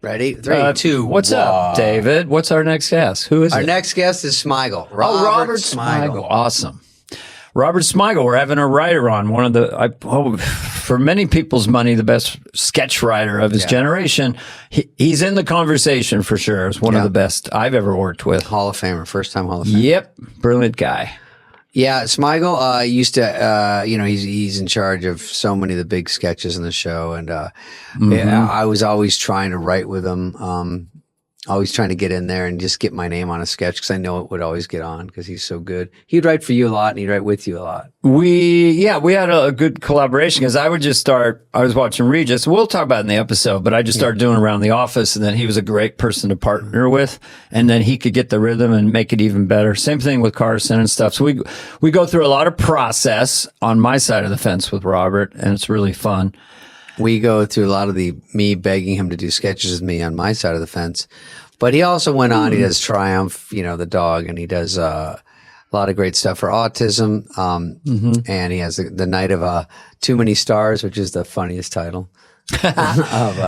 Ready? 3, 2, What's up, David? What's our next guest? Who is Our it? next guest is Smigel. Robert Smigel. Awesome. Robert Smigel. We're having a writer on. One of the, for many people's money, the best sketch writer of his generation. He's in the conversation for sure. It's one of the best I've ever worked with. Hall of Famer. First time Hall of Famer. Yep. Brilliant guy. Yeah, Smigel used to, he's in charge of so many of the big sketches in the show. And I was always trying to write with him, always trying to get in there and just get my name on a sketch because I know it would always get on because he's so good. He'd write for you a lot and he'd write with you a lot. We had a good collaboration because I was watching Regis. We'll talk about it in the episode, but I just started doing around the office, and then he was a great person to partner with, and then he could get the rhythm and make it even better. Same thing with Carson and stuff. So we go through a lot of process on my side of the fence with Robert, and it's really fun. We go through a lot of me begging him to do sketches with me on my side of the fence. But he also went on, he does Triumph, the dog, and he does a lot of great stuff for autism. And he has the Night of Too Many Stars, which is the funniest title.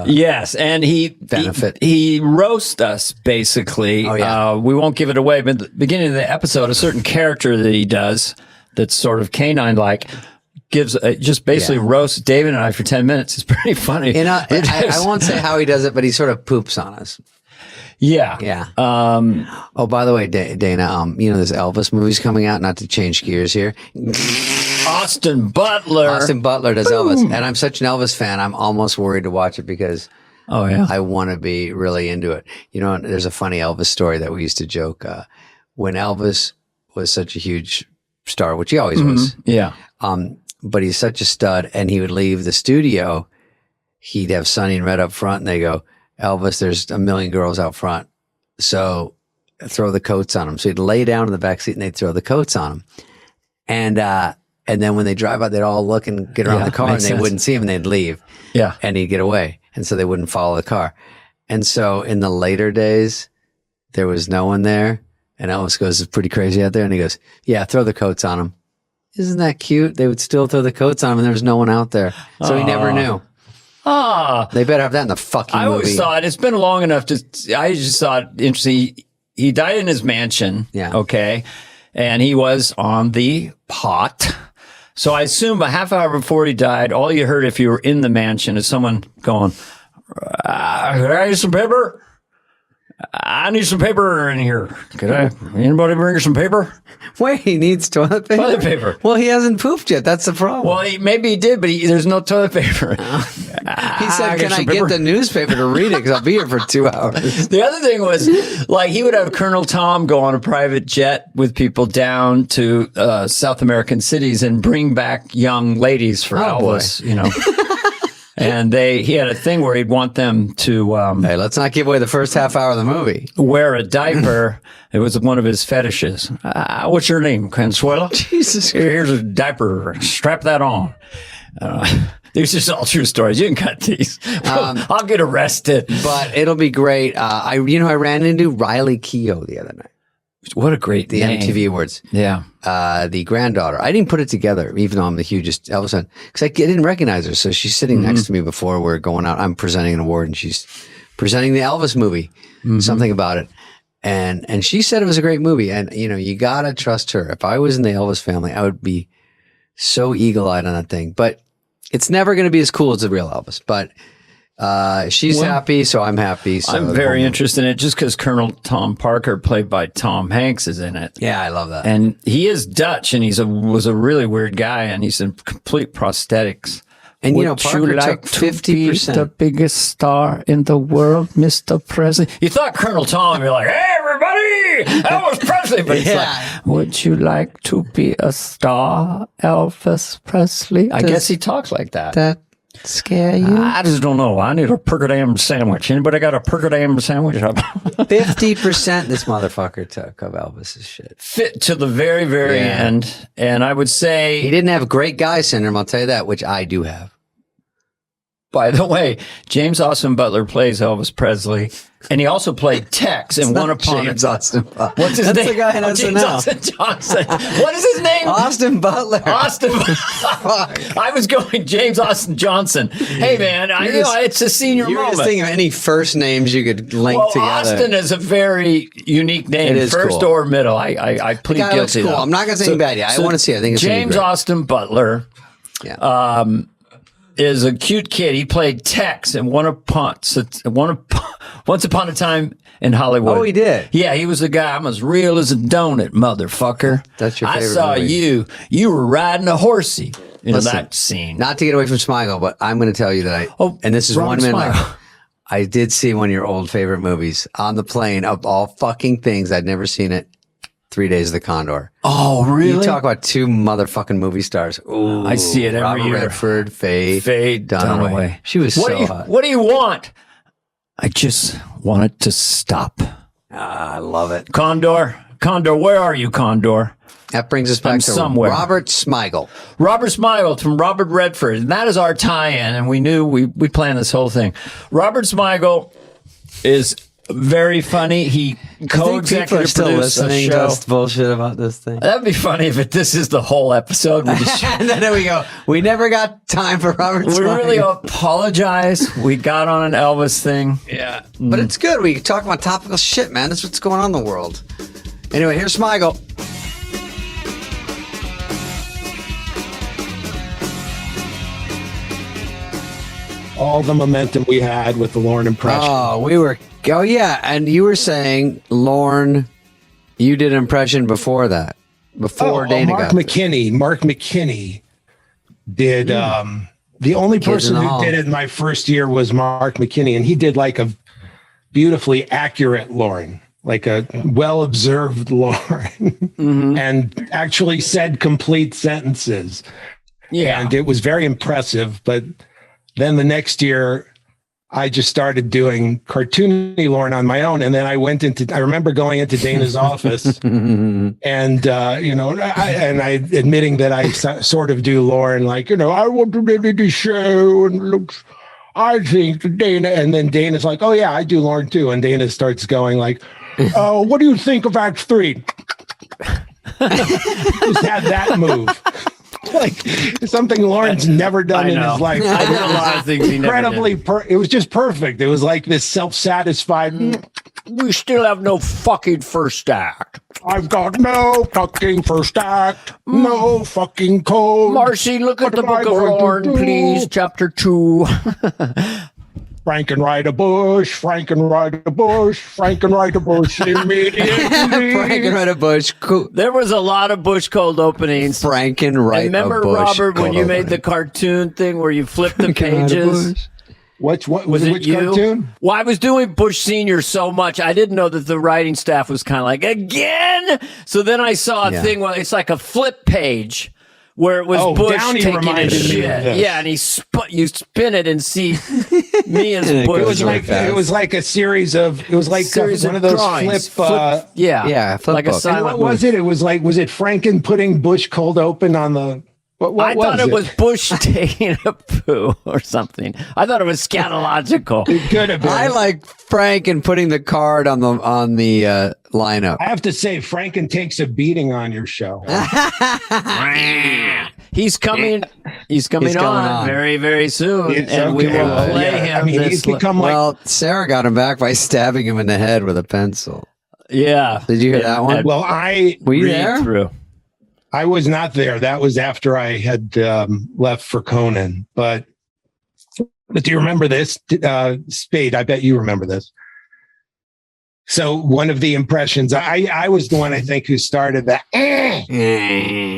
Yes, and he roasts us, basically. Oh, yeah. We won't give it away, but at the beginning of the episode, a certain character that he does that's sort of canine-like gives just basically roasts David and I for 10 minutes. It's pretty funny. And I won't say how he does it, but he sort of poops on us. Yeah. Yeah. Oh, by the way, Dana, this Elvis movie's coming out, not to change gears here. Austin Butler does Elvis. And I'm such an Elvis fan, I'm almost worried to watch it because I want to be really into it. There's a funny Elvis story that we used to joke. When Elvis was such a huge star, which he always was. Yeah. But he's such a stud, and he would leave the studio. He'd have Sonny and Red up front, and they go, Elvis, there's a million girls out front, so throw the coats on him. So he'd lay down in the back seat, and they'd throw the coats on him. And then when they drive out, they'd all look and get around the car, and they wouldn't see him, and they'd leave. Yeah. And he'd get away, and so they wouldn't follow the car. And so in the later days, there was no one there, and Elvis goes, it's pretty crazy out there, and he goes, yeah, throw the coats on him. Isn't that cute? They would still throw the coats on him and there was no one out there. So he never knew. They better have that in the fucking movie. I always thought, it's been long enough I just thought interesting. He died in his mansion. Yeah. Okay. And he was on the pot. So I assume a half hour before he died, all you heard if you were in the mansion is someone going, could I use some paper? I need some paper in here. Anybody bring some paper? Wait, he needs toilet paper? Toilet paper. Well, he hasn't pooped yet. That's the problem. Well, maybe he did, but there's no toilet paper. He said, can I get the newspaper to read it? Because I'll be here for 2 hours. The other thing was, he would have Colonel Tom go on a private jet with people down to South American cities and bring back young ladies for Elvis, And he had a thing where he'd want them to hey, let's not give away the first half hour of the movie. Wear a diaper. It was one of his fetishes. What's your name, Consuelo? Jesus. Here's a diaper. Strap that on. These are just all true stories. You can cut these. I'll get arrested. But it'll be great. I ran into Riley Keough the other night. What a great name. MTV Awards. Yeah. The granddaughter. I didn't put it together, even though I'm the hugest Elvis fan, because I didn't recognize her. So she's sitting next to me before we're going out. I'm presenting an award, and she's presenting the Elvis movie, something about it. And she said it was a great movie. And, you got to trust her. If I was in the Elvis family, I would be so eagle-eyed on that thing. But it's never going to be as cool as the real Elvis. But she's happy, so I'm happy. So I'm very interested in it just because Colonel Tom Parker, played by Tom Hanks, is in it. Yeah, I love that. And he is Dutch, and was a really weird guy, and he's in complete prosthetics. And Parker took 50%. The biggest star in the world, Mr. Presley. You thought Colonel Tom would be like, hey, everybody, Elvis Presley. But he's like, would you like to be a star, Elvis Presley? I guess he talks like that. That scare you? I just don't know. I need a percodam sandwich. Anybody got a percodam sandwich? 50% this motherfucker took of Elvis's shit. Fit to the very, very end. And I would say he didn't have great guy syndrome, I'll tell you that, which I do have. By the way, James Austin Butler plays Elvis Presley, and he also played Tex in One Upon James a Austin Butler. What's his That's name? the guy in James SNL. Austin Johnson. What is his name? Austin Butler. Austin. I was going James Austin Johnson. Hey man, it's a senior You were moment. just thinking of any first names you could link together. Austin is a very unique name. It is first cool. or middle. I plead guy looks guilty. cool. Though. I'm not gonna say anything bad yet. I wanna see it. I think it's gonna be James great. Austin Butler. Yeah. Is a cute kid. He played Tex in Once Upon a Time in Hollywood. Oh, he did? Yeah, he was the guy. I'm as real as a donut, motherfucker. That's your favorite I saw movie. you. You were riding a horsey in Listen, that scene. Not to get away from Smigel, but I'm going to tell you that and this is Ron 1 minute Smigel. left. I did see one of your old favorite movies on the plane of all fucking things. I'd never seen it. 3 Days of the Condor. Oh, really? You talk about two motherfucking movie stars. Ooh, I see it every Robert year. Redford, Faye Dunaway. She was so hot. What do you want? I just want it to stop. I love it. Condor, where are you, Condor? That brings us back I'm to somewhere. Robert Smigel. Robert Smigel from Robert Redford. And that is our tie-in, and we knew we planned this whole thing. Robert Smigel is very funny. He co-executive still produced a listening to show. us bullshit about this thing. That'd be funny if this is the whole episode. We just And then there we go. We never got time for Robert we Smigel. really apologize. We got on an Elvis thing. Yeah. But it's good. We talk about topical shit, man. That's what's going on in the world. Anyway, here's Smigel. All the momentum we had with the Lorne impression. Oh, yeah. And you were saying, Lorne, you did an impression before that. Before Dana Mark got there. McKinney. Mark McKinney did. The only Kids in person the who Hall. did it in my first year was Mark McKinney, and he did like a beautifully accurate Lorne, like a well-observed Lorne, and actually said complete sentences. Yeah. And it was very impressive. But then the next year, I just started doing cartoony Lorne on my own. And then I remember going into Dana's office and, I admitting that I sort of do Lorne, like, I want to do the show and looks, I think Dana. And then Dana's like, oh yeah, I do Lorne too. And Dana starts going like, oh, what do you think of Act 3? Just had that move. Like something Lorne's never done in his life. I did a lot of things he never Incredibly, did. it was just perfect. It was like this self-satisfied. We still have no fucking first act. I've got no fucking first act, no fucking code. Marcy, look at What the am I book of going to Lorne, do? please. Chapter 2. Frankenrider Bush, immediately. Frankenrider-Bush. Cool. There was a lot of Bush cold openings. Frankenrider-Bush. Remember, Robert, when you made the cartoon thing where you flipped the pages? What was Was it which you? cartoon? Well, I was doing Bush Senior so much, I didn't know that the writing staff was kind of like, again? So then I saw a thing where it's like a flip page where it was Bush Downey taking reminded his me of shit. this. Yeah, and you spin it and see me as Bush. It was like a series of. It was like Series one of of those drawings. flip. Yeah, flip like a book. And silent what was movie. it? It was like, was it Franken putting Bush cold open on the? What I thought it was Bush taking a poo or something. I thought it was scatological. It could have been. I like Frank and putting the card on the lineup. I have to say, Franken takes a beating on your show. He's coming. He's coming on very, very soon, It's and we okay. will play him. I mean, this he's become like. Well, Sarah got him back by stabbing him in the head with a pencil. yeah. Did you hear that one? Well, Were you Read there? through. I was not there. That was after I had left for Conan. But do you remember this? Spade, I bet you remember this. So one of the impressions, I was the one, I think, who started that.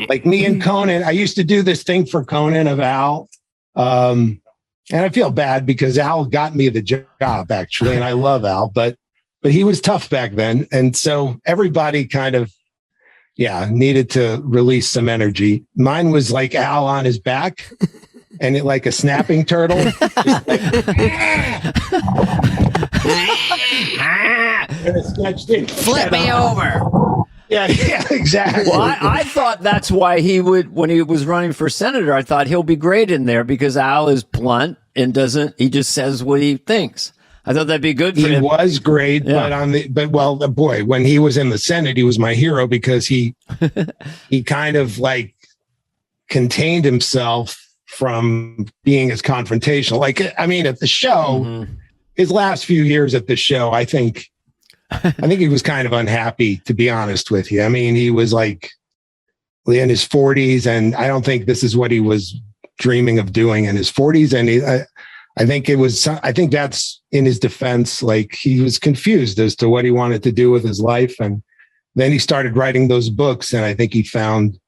Like me and Conan, I used to do this thing for Conan of Al. And I feel bad because Al got me the job, actually, and I love Al, but he was tough back then. And so everybody kind of, needed to release some energy. Mine was like Al on his back and it like a snapping turtle. Just like, and it sketched it. Flip me over. Yeah, exactly. Well, I thought that's why he would, when he was running for senator, I thought he'll be great in there because Al is blunt and he just says what he thinks. I thought that'd be good for him. He was great, but boy, when he was in the Senate, he was my hero because he kind of like contained himself from being as confrontational. Like, I mean, at the show, his last few years at the show, I think he was kind of unhappy, to be honest with you. I mean, he was like in his 40s, and I don't think this is what he was dreaming of doing in his 40s. And I think that's in his defense. Like, he was confused as to what he wanted to do with his life. And then he started writing those books, and I think he found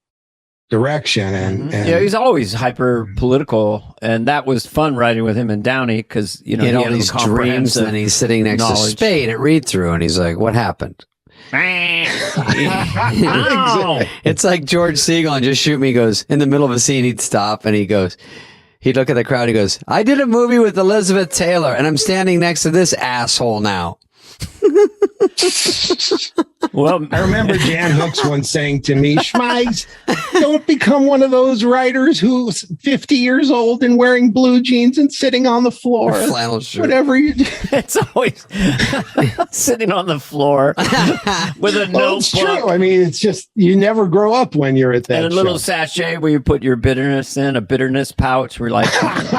direction. And he's always hyper political, and that was fun writing with him and Downey because he had all these dreams, and he's sitting next to Spade at read through, and he's like, "What happened?" It's like George Segal and Just Shoot Me goes in the middle of a scene, he'd stop and he'd look at the crowd, he goes, "I did a movie with Elizabeth Taylor and I'm standing next to this asshole now." Well, I remember Jan Hooks once saying to me, "Schmeigs, don't become one of those writers who's 50 years old and wearing blue jeans and sitting on the floor. Flannel shirt. Whatever you do." It's always sitting on the floor with a notebook. It's true. I mean, it's just, you never grow up when you're at that. And a little sachet where you put your bitterness in, a bitterness pouch where you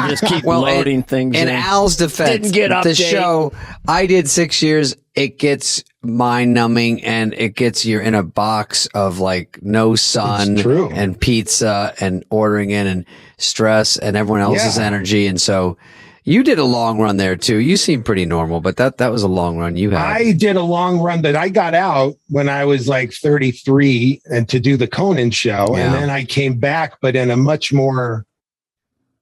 just keep loading things in. In Al's defense, didn't get the show I did 6 years, it gets mind numbing, and it gets you in a box of like no sun and pizza and ordering in and stress and everyone else's energy. And so you did a long run there too. You seem pretty normal, but that was a long run you had. I did a long run that I got out when I was like 33 and to do the Conan show. And then I came back, but in a much more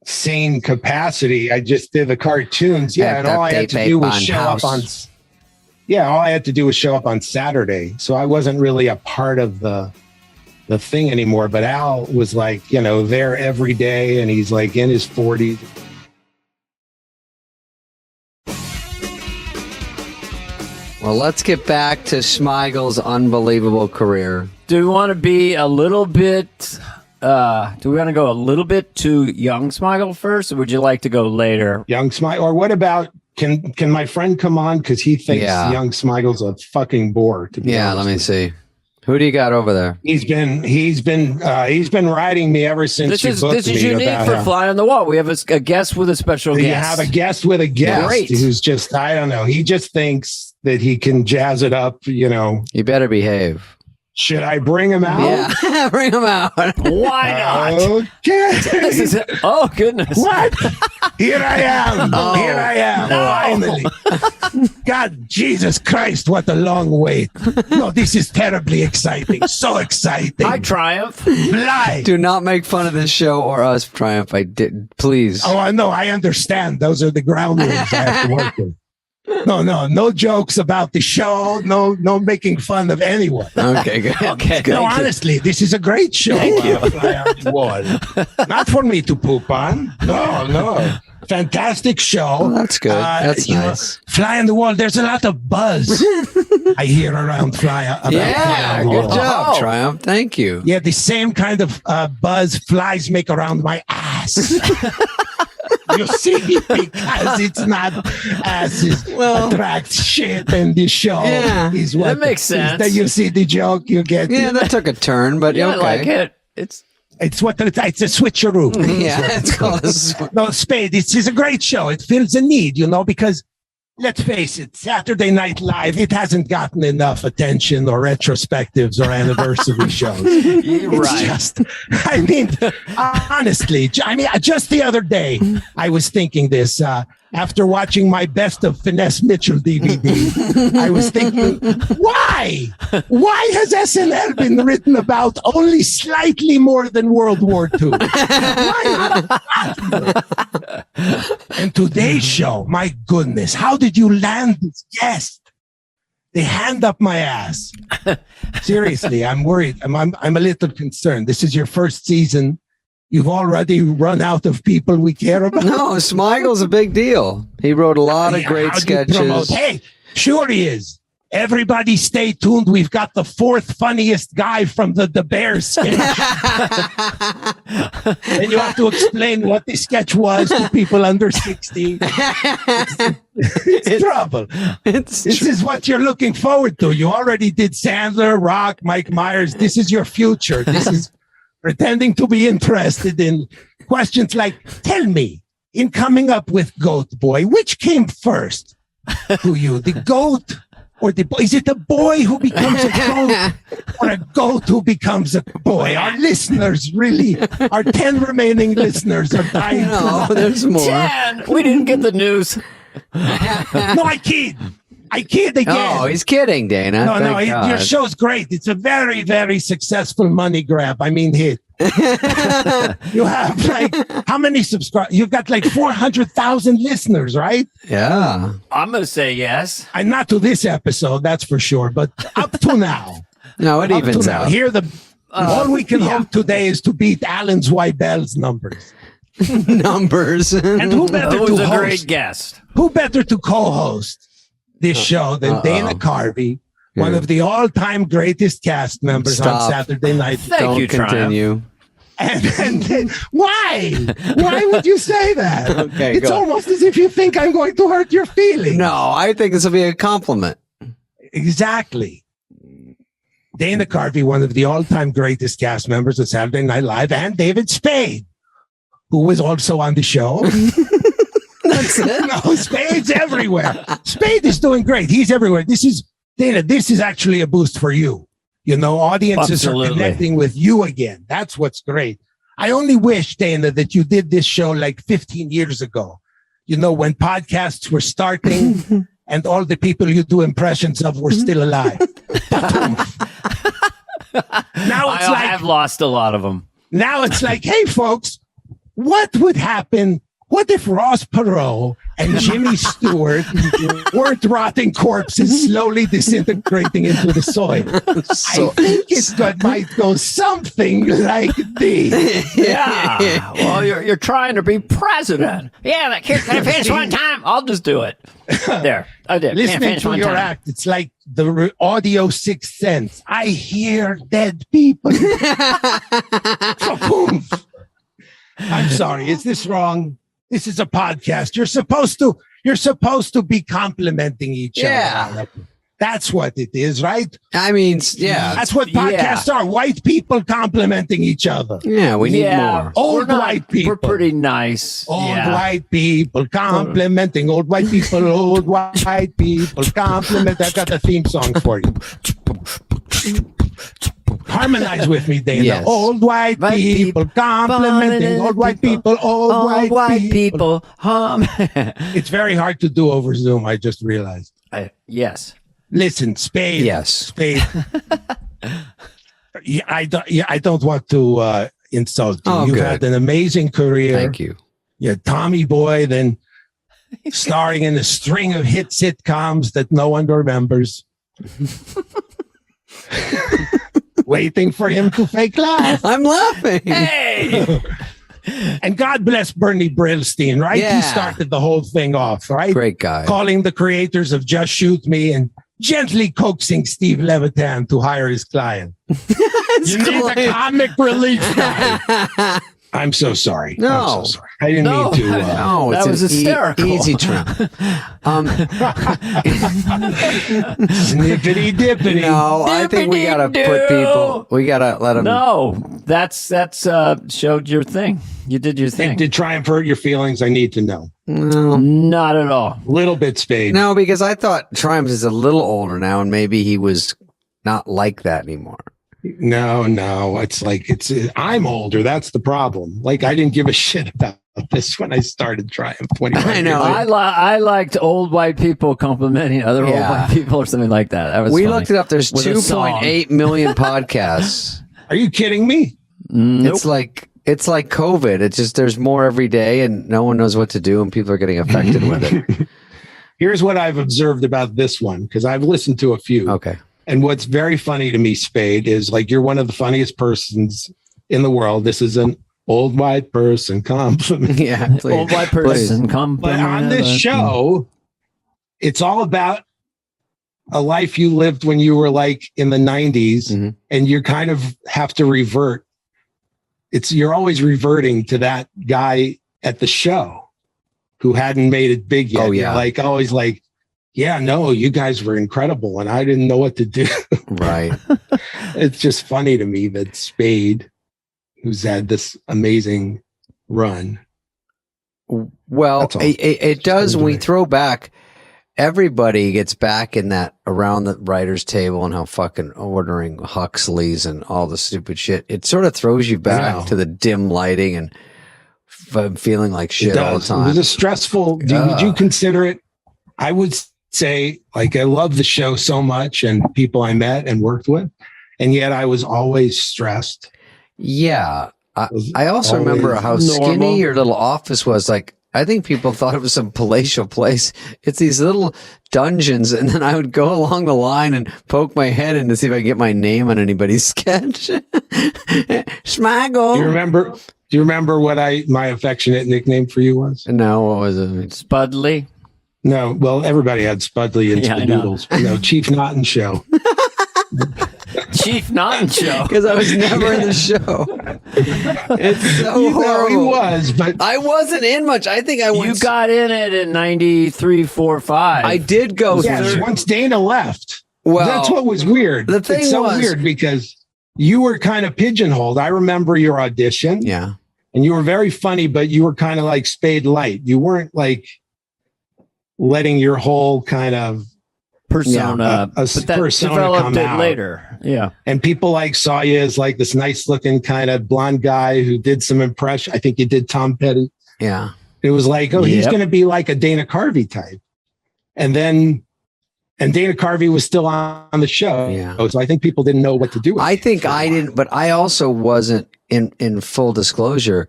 sane capacity. I just did the cartoons. And all I had to do was show up on... all I had to do was show up on Saturday. So I wasn't really a part of the thing anymore. But Al was like, there every day, and he's like in his 40s. Well, let's get back to Smigel's unbelievable career. Do we want to be a little bit... do we want to go a little bit to young Smigel first, or would you like to go later? Young Smigel, or what about... Can my friend come on? Because he thinks young Smigel's a fucking bore. To be honest. Let me see. Who do you got over there? He's been writing me ever since this is unique for Fly on the Wall. We have a guest with a special guest. You have a guest with a guest who's just, I don't know. He just thinks that he can jazz it up. You better behave. Should I bring him out? Yeah, bring him out. Why not? Okay. Oh, goodness. What? Here I am. Here I am. No. Finally. God, Jesus Christ, what a long wait. No, this is terribly exciting. So exciting. I triumph. Fly. Do not make fun of this show or us, Triumph. I didn't. Please. Oh, I know. I understand. Those are the ground rules I have to work with. No jokes about the show. No making fun of anyone. Okay, good. Okay. No, honestly, this is a great show. Thank you. Fly on the Wall. Not for me to poop on. No. Fantastic show. Oh, that's good. That's nice. Fly on the Wall. There's a lot of buzz I hear around Fly on the Wall. Good job, Triumph. Thank you. Yeah, the same kind of buzz flies make around my ass. You see, because it's not asses attract shit in this show. Yeah, that makes sense. That you see the joke, you get. Yeah, that took a turn, but okay. I like it. It's a switcheroo. Yeah, it's called a No, Spade. It's a great show. It fills a need, because let's face it, Saturday Night Live, it hasn't gotten enough attention or retrospectives or anniversary shows. It's just, honestly, just the other day, I was thinking this, after watching my Best of Finesse Mitchell DVD, I was thinking, why? Why has SNL been written about only slightly more than World War II? Why not? And today's show, my goodness, how did you land this guest? They hand up my ass. Seriously, I'm worried. I'm a little concerned. This is your first season. You've already run out of people we care about. No, Smigel's a big deal. He wrote a lot of great sketches. Hey, sure he is. Everybody stay tuned. We've got the fourth funniest guy from the Bears sketch. And you have to explain what the sketch was to people under 60. It's trouble. This is what you're looking forward to. You already did Sandler, Rock, Mike Myers. This is your future. This is pretending to be interested in questions like, tell me, in coming up with Goat Boy, which came first to you, the goat or the boy? Is it a boy who becomes a goat or a goat who becomes a boy? Our listeners really, our 10 remaining listeners are dying. No, there's more. 10! We didn't get the news. No, I kid. I kid again. Oh, he's kidding, Dana. No, your show's great. It's a very, very successful money grab. I mean, hit. You have like, how many subscribers? You've got like 400,000 listeners, right? Yeah. I'm going to say yes. And not to this episode, that's for sure. But up to now. No, it evens out. Here, all we can hope today is to beat Alan Zweibel's numbers. Numbers. And who better Who's to a host? great guest? Who better to co-host this show than Dana Carvey, one of the all-time greatest cast members on Saturday Night. Thank you, continue. And then, why? Why would you say that? Okay, it's almost as if you think I'm going to hurt your feelings. No, I think this will be a compliment. Exactly. Dana Carvey, one of the all-time greatest cast members of Saturday Night Live, and David Spade, who was also on the show. That's it. No, Spade's everywhere. Spade is doing great. He's everywhere. Dana, this is actually a boost for you. You know, audiences are connecting with you again. That's what's great. I only wish, Dana, that you did this show like 15 years ago. You know, when podcasts were starting and all the people you do impressions of were still alive. Now it's I've lost a lot of them. Now it's like, hey, folks, what would happen? What if Ross Perot and Jimmy Stewart weren't rotting corpses slowly disintegrating into the soil? I think it might go something like this. Yeah. Well, you're trying to be president. Yeah, can I finish one time? I'll just do it. There, I did. Listening to your act, it's like the audio Sixth Sense. I hear dead people. I'm sorry. Is this wrong? This is a podcast. You're supposed to be complimenting each other. That's what it is, right? I mean, yeah. That's what podcasts are. White people complimenting each other. Yeah, we need more. Old white people. We're pretty nice. Old white people complimenting old white people. Old white people compliment. I got a theme song for you. Harmonize with me, Dana. Yes. Old white people complimenting old white people. Old white people. It's very hard to do over Zoom. I just realized. Yes. Listen, Spade. Yes. Spade. I don't want to insult you. You've had an amazing career. Thank you. You're Tommy Boy, then starring in a string of hit sitcoms that no one remembers. Waiting for him to fake laugh. I'm laughing. Hey! And God bless Bernie Brillstein, right? Yeah. He started the whole thing off, right? Great guy. Calling the creators of Just Shoot Me and gently coaxing Steve Levitan to hire his client. You need a comic relief guy. I'm so sorry. No. I'm so sorry. I didn't mean to. No, that was hysterical. Easy trim. Snippity dippity. No, I think we gotta put people. We gotta let them. No, that's showed your thing. You did your thing. Did Triumph hurt your feelings? I need to know. No, not at all. Little bit, Spade. No, because I thought Triumph is a little older now, and maybe he was not like that anymore. No. It's like I'm older. That's the problem. Like I didn't give a shit about this when I started Triumph 21. I know. I liked old white people complimenting other old white people or something like that. That was funny. Looked it up. There's 2.8 million podcasts. Are you kidding me? Nope. It's like COVID. It's just there's more every day, and no one knows what to do, and people are getting affected with it. Here's what I've observed about this one because I've listened to a few. Okay. And what's very funny to me, Spade, is like you're one of the funniest persons in the world. This is an old white person compliment. Yeah, please. Old white person compliment. But on this show, it's all about a life you lived when you were like in the 90s, and you kind of have to revert. You're always reverting to that guy at the show who hadn't made it big yet. Oh, yeah. You're like always like, yeah, no, you guys were incredible, and I didn't know what to do. Right. It's just funny to me that Spade, who's had this amazing run. Well, it does. When we throw back, everybody gets back in that around the writer's table and how fucking ordering Huxley's and all the stupid shit. It sort of throws you back to the dim lighting and feeling like shit all the time. It was a stressful. Would you consider it? I would say, like, I love the show so much and people I met and worked with, and yet I was always stressed. Yeah. I also remember how skinny your little office was. Like, I think people thought it was some palatial place. It's these little dungeons, and then I would go along the line and poke my head in to see if I could get my name on anybody's sketch. Smigel. Do you remember what my affectionate nickname for you was? No, what was it? Spudley. No, well, everybody had Spudley and Spadoodles. Chief Naughton Show. Chief Naughton Show. Because I was never in the show. It's so horrible. He was, but I wasn't in much. I think I went. You got in it in 93, 4, 5. I did go. Yes, once Dana left. Well, that's what was weird. The thing it's so was weird because you were kind of pigeonholed. I remember your audition. Yeah. And you were very funny, but you were kind of like Spade light. You weren't like letting your whole kind of persona, but that persona developed come it out. later. Yeah. And people like saw you as like this nice looking kind of blonde guy who did some impression. I think you did Tom Petty. Yeah. It was like, he's going to be like a Dana Carvey type. And Dana Carvey was still on the show. Yeah. So I think people didn't know what to do with I think I didn't, but I also wasn't in full disclosure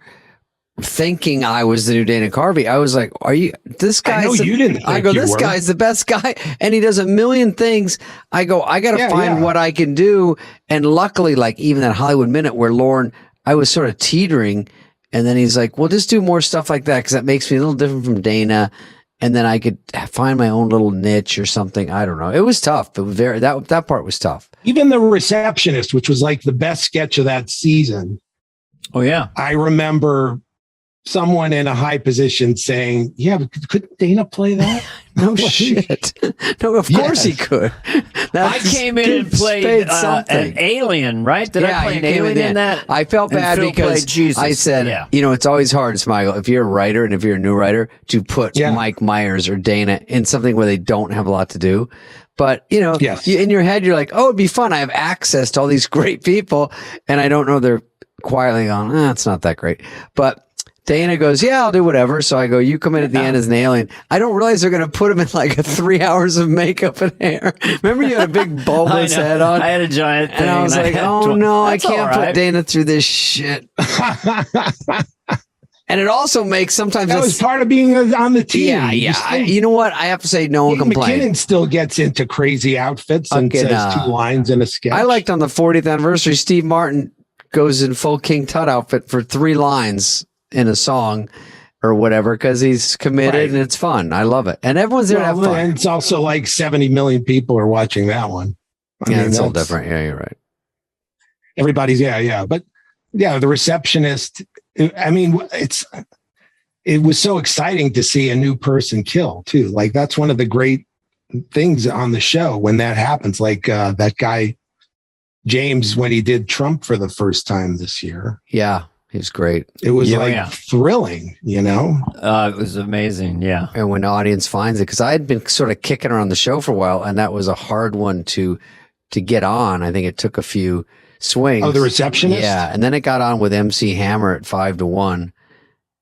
thinking I was the new Dana Carvey. I was like, are you this guy? I go, this guy's the best guy. And he does a million things. I go, I got to find what I can do. And luckily, like even that Hollywood Minute where Lauren, I was sort of teetering. And then he's like, well, just do more stuff like that. Cause that makes me a little different from Dana. And then I could find my own little niche or something. I don't know. It was tough. It was that part was tough. Even The Receptionist, which was like the best sketch of that season. Oh yeah. I remember someone in a high position saying, yeah, could Dana play that? No shit. No, of course he could. I came in and played an alien, right? Did I play an alien in that? I felt bad because I said, it's always hard, Smigel, if you're a writer and if you're a new writer, to put Mike Myers or Dana in something where they don't have a lot to do. But, in your head, you're like, oh, it'd be fun. I have access to all these great people. And I don't know, they're quietly going, it's not that great. But Dana goes, yeah, I'll do whatever. So I go, you come in at the end as an alien. I don't realize they're going to put him in like 3 hours of makeup and hair. Remember you had a big bulbous head on? I had a giant thing. And I was like, oh no, I can't put Dana through this shit. And it also makes sometimes that was part of being on the team. Yeah. You know what? I have to say, no one complained. McKinnon still gets into crazy outfits and says 2 lines in a sketch. I liked on the 40th anniversary, Steve Martin goes in full King Tut outfit for 3 lines in a song or whatever because he's committed and it's fun. I love it. And everyone's there to have fun. And it's also like 70 million people are watching that one. I mean, it's all different. Yeah, you're right. Everybody's, But The Receptionist, I mean, it was so exciting to see a new person kill too. Like that's one of the great things on the show when that happens. Like that guy, James, when he did Trump for the first time this year. Yeah. He's great. It was thrilling, It was amazing, yeah. And when the audience finds it, because I had been sort of kicking around the show for a while, and that was a hard one to get on. I think it took a few swings. Oh, The Receptionist? Yeah, and then it got on with MC Hammer at 5-1,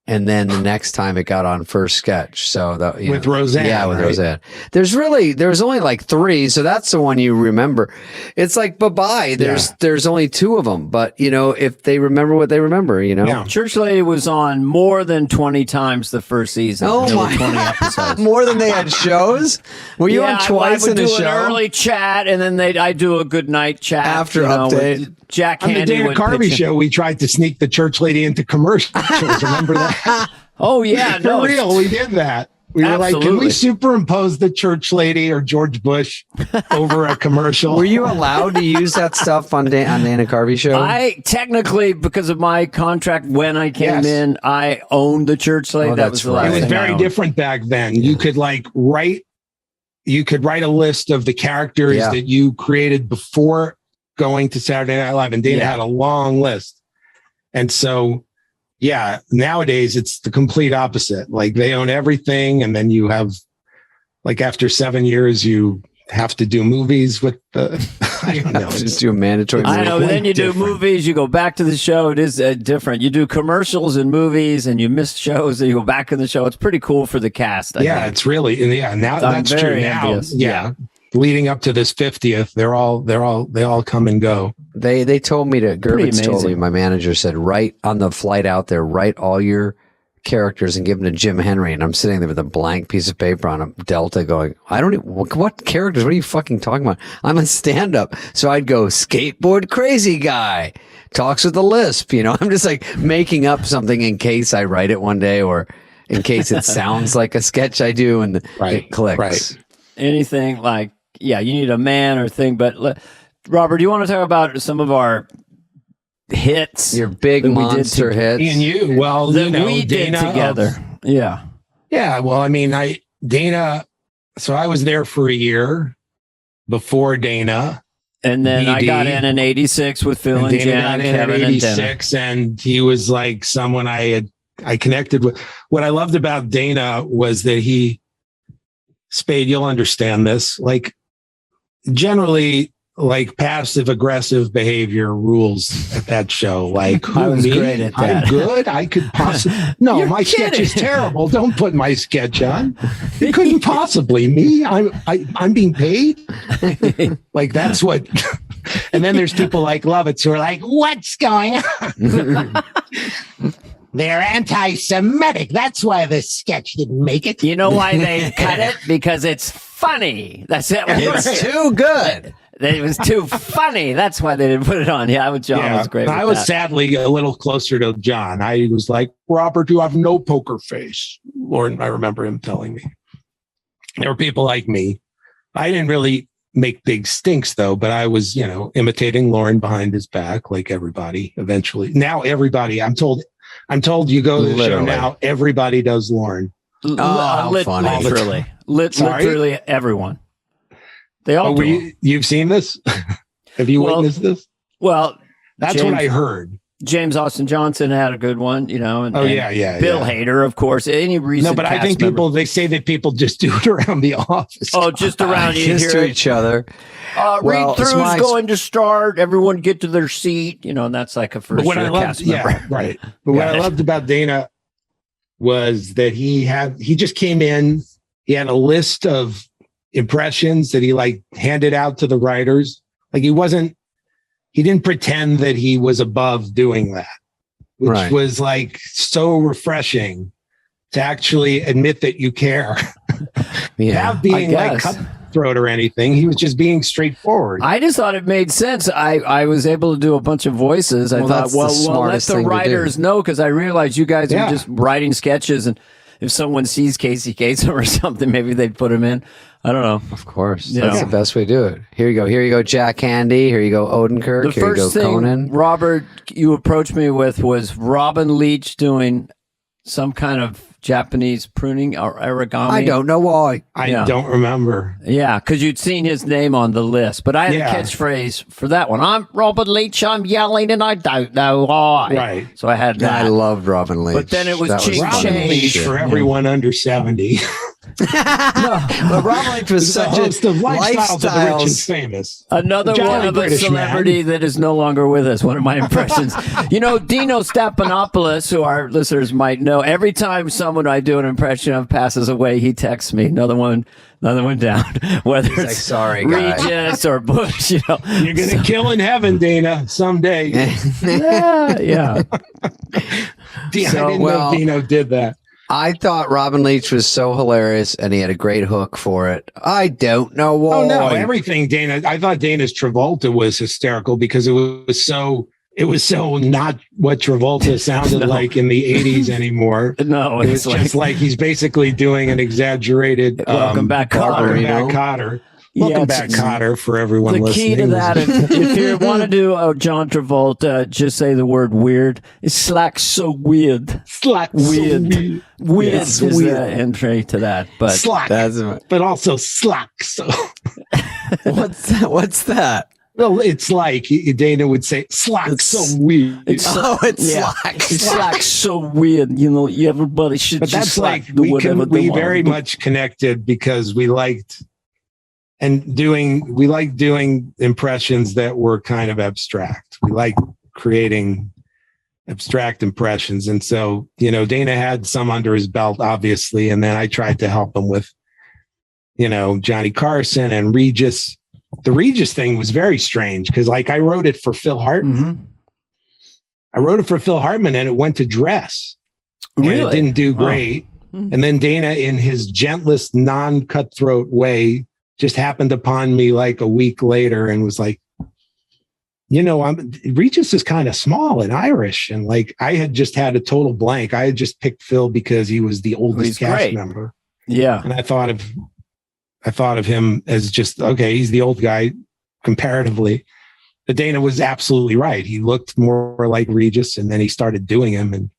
and then the next time it got on First Sketch. So with Roseanne, yeah, with Roseanne. There's only like 3, so that's the one you remember. It's like bye-bye. There's only 2 of them, but if they remember what they remember, Church Lady was on more than 20 times the first season. Oh my! 20 episodes. More than they had shows. Were you on twice in a show? I would do an early chat, and then I do a good night chat after update. Jack on Handy the Dana Carvey show, we tried to sneak the Church Lady into commercials. Remember that? Oh yeah, For real, we did that. We were like, can Absolutely. we superimpose the church lady or George Bush over a commercial? Were you allowed to use that stuff on the Anna Carvey show? I technically, because of my contract when I came in, I owned the church lady. Oh, that was that's the right. last It was thing I very owned. different back then. You could like write a list of the characters that you created before going to Saturday Night Live, and Dana had a long list. And so, yeah, nowadays it's the complete opposite. Like they own everything, and then you have, like, after 7 years, you have to do movies with the. I don't know. Just do a mandatory. I know. But then you do movies, you go back to the show. It is different. You do commercials and movies, and you miss shows, and you go back in the show. It's pretty cool for the cast. I think. It's really now that's true. Now, envious. leading up to this 50th, they all come and go. They told me to. Gervitz told me. amazing. My manager said, write on the flight out there. Write all your characters and give them to Jim Henry. And I'm sitting there with a blank piece of paper on a Delta going, I don't even, what characters? What are you fucking talking about? I'm a stand-up. So I'd go, skateboard crazy guy, talks with a lisp. You know, I'm just like making up something in case I write it one day or in case it sounds like a sketch I do and it clicks. Right. Anything like, you need a man or thing. But Robert, do you want to talk about some of our hits? Your big that we did monster hits. And you, well, that you know, we did Dana, together. Yeah. Well, I mean, Dana, so I was there for a year before Dana. And then I BD. got in 86 with Phil and Dana Jen, got in Kevin at and Dennis. 86, and he was like someone I connected with. What I loved about Dana was that Spade, you'll understand this, like generally, like passive aggressive behavior rules at that show. Like, I was me? great at that. I'm good. I could possibly. No, You're my sketch kidding. is terrible. Don't put my sketch on. It couldn't possibly me. I'm being paid. Like that's what. And then there's people like Lovitz who are like, "What's going on?" They're anti-Semitic. That's why this sketch didn't make it. You know why they cut it? Because it's funny. That's it. It's too good. It was too funny. That's why they didn't put it on. Yeah, John was great. I with was that. sadly a little closer to John. I was like, Robert, you have no poker face. Lauren, I remember him telling me. There were people like me. I didn't really make big stinks though, but I was, imitating Lauren behind his back, like everybody eventually. Now everybody, I'm told you go to the show now, everybody does Lauren. Funny. Literally. Literally everyone. They all do. You've seen this? Have you witnessed this? Well, that's what I heard. James Austin Johnson had a good one, and Bill Hader, of course. Any reason? No, but I think they say that people just do it around the office. Oh, just around you Just hear to it. each other. Read-through's going to start. Everyone get to their seat. And that's like a first year cast member. Right. But what I loved about Dana was that he just came in. He had a list of impressions that he like handed out to the writers. Like he didn't pretend that he was above doing that, which was like so refreshing to actually admit that you care. Without being like cutthroat or anything. He was just being straightforward. I just thought it made sense. I was able to do a bunch of voices. I thought, let the writers know, because I realized you guys are just writing sketches, and if someone sees Casey Kasem or something, maybe they'd put him in. I don't know. Of course. That's the best way to do it. Here you go. Here you go, Jack Handy. Here you go, Odenkirk. The Here you go, first thing, Conan. Robert, you approached me with was Robin Leach doing some kind of Japanese pruning or origami. I don't know why. I don't remember. Yeah, because you'd seen his name on the list. But I had a catchphrase for that one. I'm Robin Leach. I'm yelling, and I don't know why. Right. So I had that. I loved Robin Leach. But then it was Ching Robin Leach for everyone under 70. But Robin Leach was such a host of Lifestyles of the Rich and Famous. Another one of a celebrity that is no longer with us. One of my impressions. Dino Stephanopoulos, who our listeners might know, every time someone I do an impression of passes away, he texts me another one down. Whether it's like, sorry, guy. Regis or Bush, You're gonna kill in heaven, Dana, someday. yeah. I didn't know Dino did that. I thought Robin Leach was so hilarious, and he had a great hook for it. I don't know why. Oh no, everything Dana. I thought Dana's Travolta was hysterical because it was so it was so not what Travolta sounded like in the 80s anymore. No, it was just like he's basically doing an exaggerated Welcome Back, Kotter. Welcome back, Kotter, for everyone the listening. The key to that, if you want to do John Travolta, just say the word weird. It's slack so weird. Slack weird. So weird. Weird is the entry to that. But slack, but also slack. So what's that? Well, it's like Dana would say, slack so weird. It's slack. It's slack so weird. You know, everybody should but just that's slack. Like, we very much connected because we liked doing impressions that were kind of abstract. We like creating abstract impressions. And so, Dana had some under his belt, obviously. And then I tried to help him with, Johnny Carson and Regis. The Regis thing was very strange because I wrote it for Phil Hartman. Mm-hmm. I wrote it for Phil Hartman and it went to Dress. Really? And it didn't do great. Oh. And then Dana, in his gentlest, non-cutthroat way, just happened upon me like a week later and was like, Regis is kind of small and Irish. And I had just had a total blank. I had just picked Phil because he was the oldest cast member. Yeah. And I thought of him as just, okay, he's the old guy comparatively. But Dana was absolutely right. He looked more like Regis and then he started doing him. And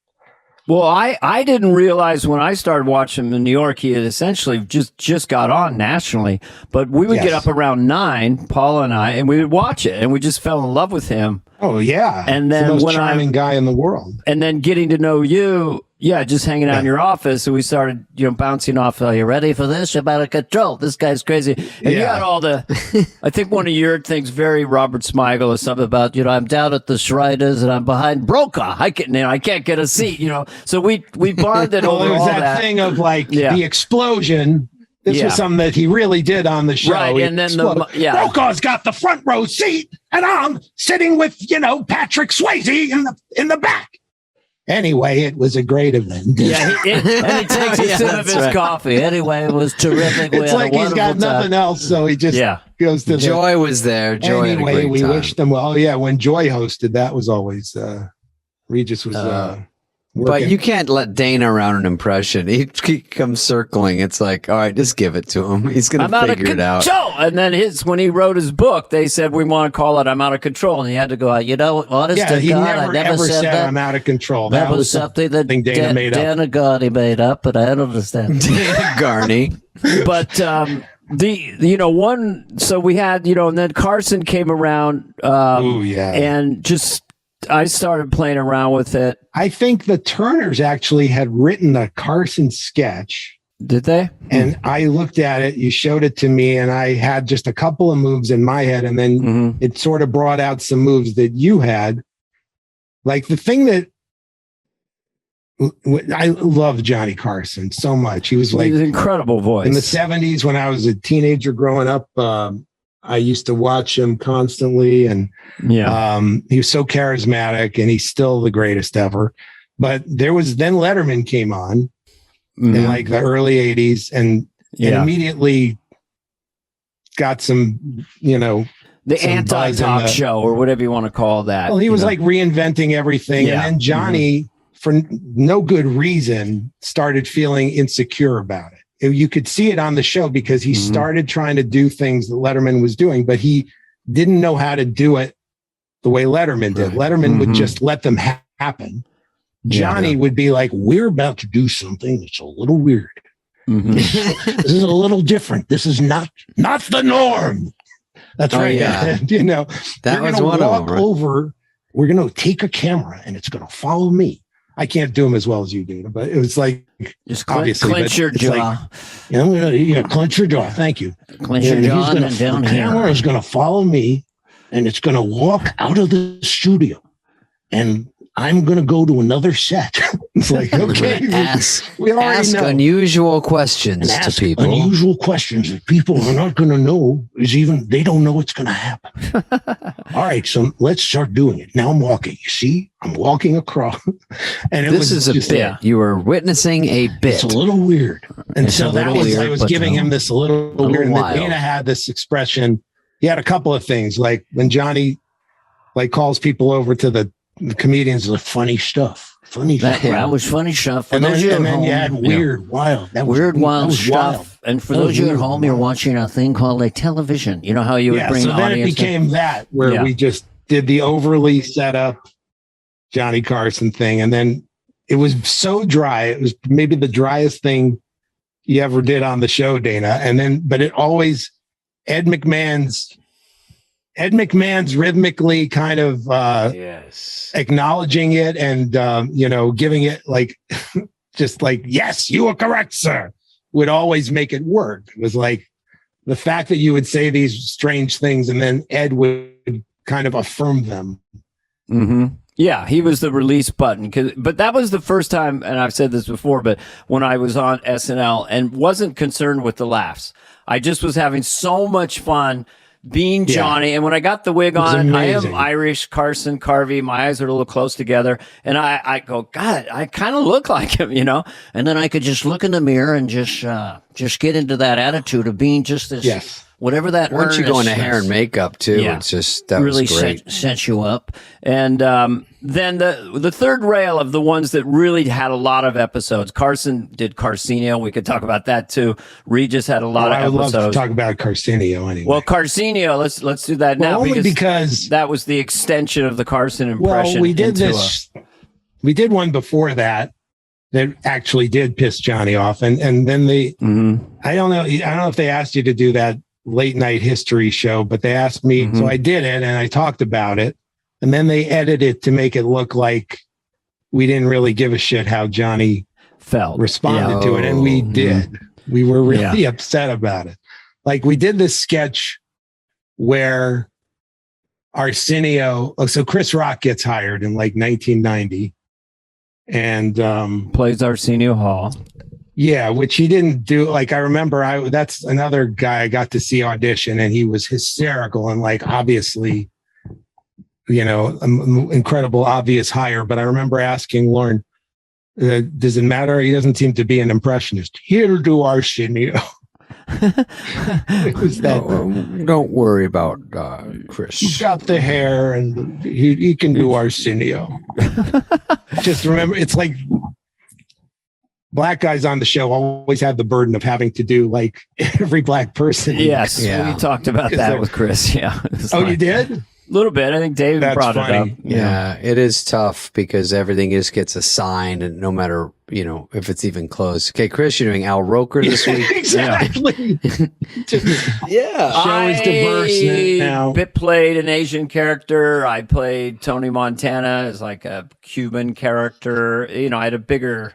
well, I didn't realize when I started watching him in New York, he had essentially just got on nationally. But we would get up around 9, Paula and I, and we would watch it, and we just fell in love with him. Oh yeah, and then he's the most charming guy in the world. And then getting to know you, just hanging out in your office, and we started, bouncing off. Are you ready for this? You're out of control. This guy's crazy. And you had all the. I think one of your things, very Robert Smigel, is something about I'm down at the Shriners and I'm behind Brokaw. I can't get a seat. So we bonded over it was all that thing of the explosion. This was something that he really did on the show. Right, and then Brokaw's got the front row seat, and I'm sitting with Patrick Swayze in the back. Anyway, it was a great event. Yeah, and he takes a sip of his coffee. Anyway, it was terrific. It's like he's got nothing else, so he just goes to Joy was there. Joy anyway, had a great time. Wished them well. Yeah, when Joy hosted, that was always Regis was. But you can't let Dana around an impression. He comes circling. It's like, all right, just give it to him. He's going to figure it out. And then when he wrote his book, they said, we want to call it I'm Out of Control. And he had to go out, honest to he God, never I never said that. I'm out of control. That was something that Dana made up. Dana Garney made up, but I don't understand. Dana Garney. But so we had, and then Carson came around. And just, I started playing around with it. I think the Turners actually had written a Carson sketch. Did they? And I looked at it, you showed it to me, and I had just a couple of moves in my head, and then it sort of brought out some moves that you had. Like the thing that I love Johnny Carson so much. He was like an incredible voice. In the 70s, when I was a teenager growing up, I used to watch him constantly, and he was so charismatic, and he's still the greatest ever. But then Letterman came on in the early 80s, and immediately got some, the anti-talk show or whatever you want to call that. Well, he was reinventing everything, and then Johnny, for no good reason, started feeling insecure about it. You could see it on the show because he started trying to do things that Letterman was doing, but he didn't know how to do it the way Letterman did. Letterman would just let them happen. Johnny would be like, we're about to do something that's a little weird. This is a little different. This is not the norm. That's right. Yeah. That was one of them. Over. We're going to take a camera and it's going to follow me. I can't do them as well as you do, but it was like, just clench your jaw. Clench your jaw. Thank you. Clench your jaw and then down here. The camera is going to follow me, and it's going to walk out of the studio, and I'm going to go to another set. It's like, okay, ask unusual questions to people. Unusual questions that people are not going to know they don't know what's going to happen. All right, so let's start doing it. Now I'm walking. You see, I'm walking across. And this is a bit. Yeah. You were witnessing a bit. It's a little weird. And so I was giving him this a little weird. And Dana had this expression. He had a couple of things, like when Johnny calls people over to the the comedians are funny stuff. Funny stuff. That was funny stuff. And then you had weird, wild. That was weird, wild was stuff. Wild. And for those of you at home, you're watching a thing called a television. You know how you would bring so the then audience it became that where we just did the overly set up Johnny Carson thing. And then it was so dry. It was maybe the driest thing you ever did on the show, Dana. And then, but it always, Ed McMahon's rhythmically kind of acknowledging it and giving it like just like, yes, you are correct, sir, would always make it work. It was like the fact that you would say these strange things and then Ed would kind of affirm them. Mm-hmm. Yeah, he was the release button. But that was the first time, and I've said this before, but when I was on SNL and wasn't concerned with the laughs. I just was having so much fun being Johnny. And when I got the wig on, I am Irish, Carson, Carvey. My eyes are a little close together. And I go, God, I kind of look like him, And then I could just look in the mirror and just get into that attitude of being just this, whatever that. Once you go into hair and makeup too, it's just that really was great. Sets you up. And then the third rail of the ones that really had a lot of episodes. Carson did Carcinio. We could talk about that too. Regis had a lot of episodes. I would love to talk about Carcinio anyway. Well, Carcinio, let's do that now. Only because that was the extension of the Carson impression. Well, we did we did one before that actually did piss Johnny off, and then they. I don't know if they asked you to do that late night history show, but they asked me, so I did it and I talked about it, and then they edited it to make it look like we didn't really give a shit how Johnny responded to it, and we did. We were really upset about it. Like we did this sketch where Arsenio, so Chris Rock gets hired in like 1990 and plays Arsenio Hall. Yeah, which he didn't do. Like, I remember that's another guy I got to see audition, and he was hysterical and like, obviously, incredible, obvious hire. But I remember asking Lauren, does it matter? He doesn't seem to be an impressionist. He'll do Arsenio. It was that. Don't worry about Chris. He's got the hair and he can do Arsenio. Just remember, it's like, black guys on the show always have the burden of having to do like every black person. Yes, we talked about that with Chris. Yeah. You did? A little bit. I think Dave brought it up. Yeah, it is tough because everything just gets assigned, and no matter if it's even close. Okay, Chris, you're doing Al Roker this week. Exactly. Show is diverse now. Played an Asian character. I played Tony Montana as like a Cuban character. I had a bigger.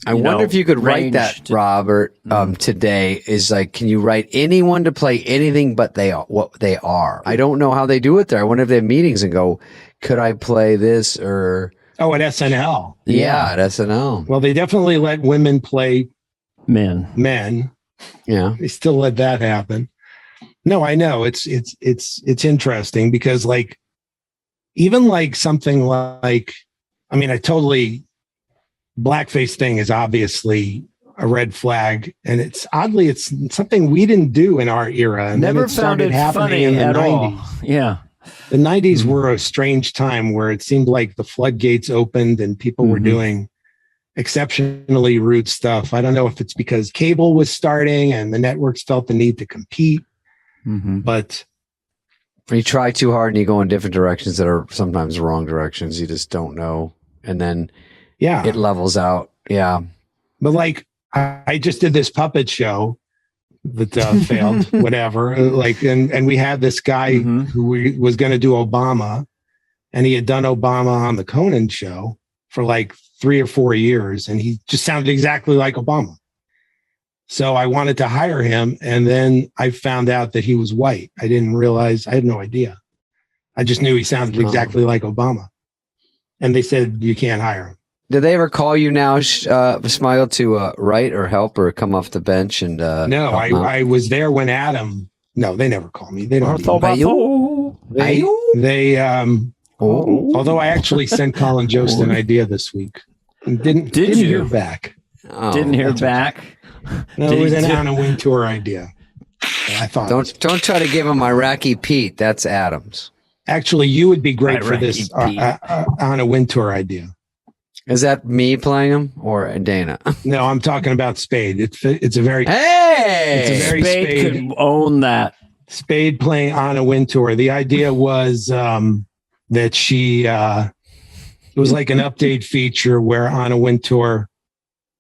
I wonder if you could write that, Robert, today is like, can you write anyone to play anything but what they are? I don't know how they do it there. I wonder if they have meetings and go, could I play this or... Oh, at SNL. Yeah, at SNL. Well, they definitely let women play men. Yeah. They still let that happen. No, I know. It's interesting because like, even like something like, blackface thing is obviously a red flag, and it's something we didn't do in our era. And never then it started happening funny in the at 90s. All. Yeah. The 90s were a strange time where it seemed like the floodgates opened and people were doing exceptionally rude stuff. I don't know if it's because cable was starting and the networks felt the need to compete, but you try too hard and you go in different directions that are sometimes the wrong directions. You just don't know. And then it levels out. Yeah. But like, I just did this puppet show that failed, whatever. Like, and we had this guy who was going to do Obama, and he had done Obama on the Conan show for like 3 or 4 years, and he just sounded exactly like Obama. So I wanted to hire him, and then I found out that he was white. I didn't realize, I had no idea. I just knew he sounded exactly like Obama. And they said, you can't hire him. Did they ever call you now, Smigel, to write or help or come off the bench? And no, I was there when Adam. No, they never call me. They don't. Although I actually sent Colin Jost an idea this week, and didn't hear back. Oh, didn't hear back. No, it was an Anna Wing tour idea. I thought. Don't try to give him Iraqi Pete. That's Adams. Actually, you would be great for Right, this Anna Wintour idea. Is that me playing him or Dana? No, I'm talking about Spade. It's a very Spade could own that. Spade playing Anna Wintour. The idea was that she it was like an update feature where Anna Wintour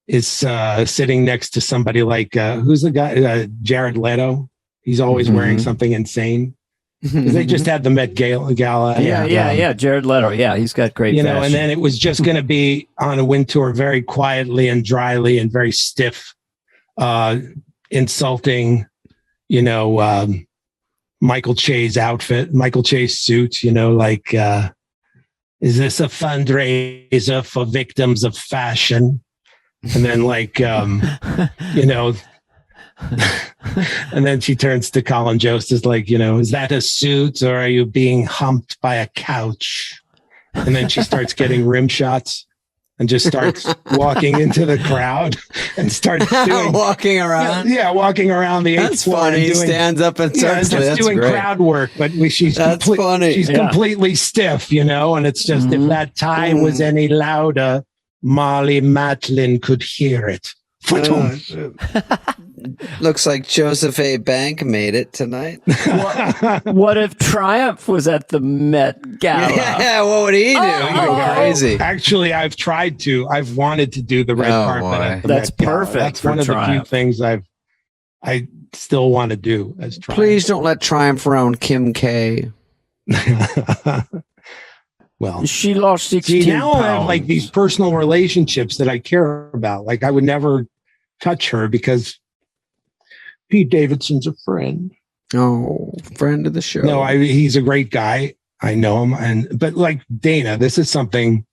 is sitting next to somebody like who's the guy? Jared Leto. He's always wearing something insane. They just had the Met Gala. Yeah. Jared Leto. Yeah, he's got great fashion. And then it was just going to be Anna Wintour very quietly and dryly and very stiff, insulting, Michael Che's outfit, Michael Che's suit, like, is this a fundraiser for victims of fashion? And then and then she turns to Colin Jost is like, is that a suit or are you being humped by a couch? And then she starts getting rim shots and just starts walking into the crowd and starts doing walking around. Walking around the eighth floor. Funny. He stands up and starts doing crowd work, but she's funny. She's completely stiff, and it's just if that tie was any louder, Molly Matlin could hear it. Looks like Joseph A. Bank made it tonight. What if Triumph was at the Met Gala? Yeah, what would he do? Crazy. Actually, I've wanted to do the red carpet. At the That's Met Gala. perfect. That's one of the few things I still want to do as Triumph. Please don't let Triumph round Kim K. Well, she lost 16 now pounds. I have like these personal relationships that I care about. Like I would never touch her because Pete Davidson's a friend. Oh, friend of the show. No, he's a great guy. I know him. But like Dana, this is something,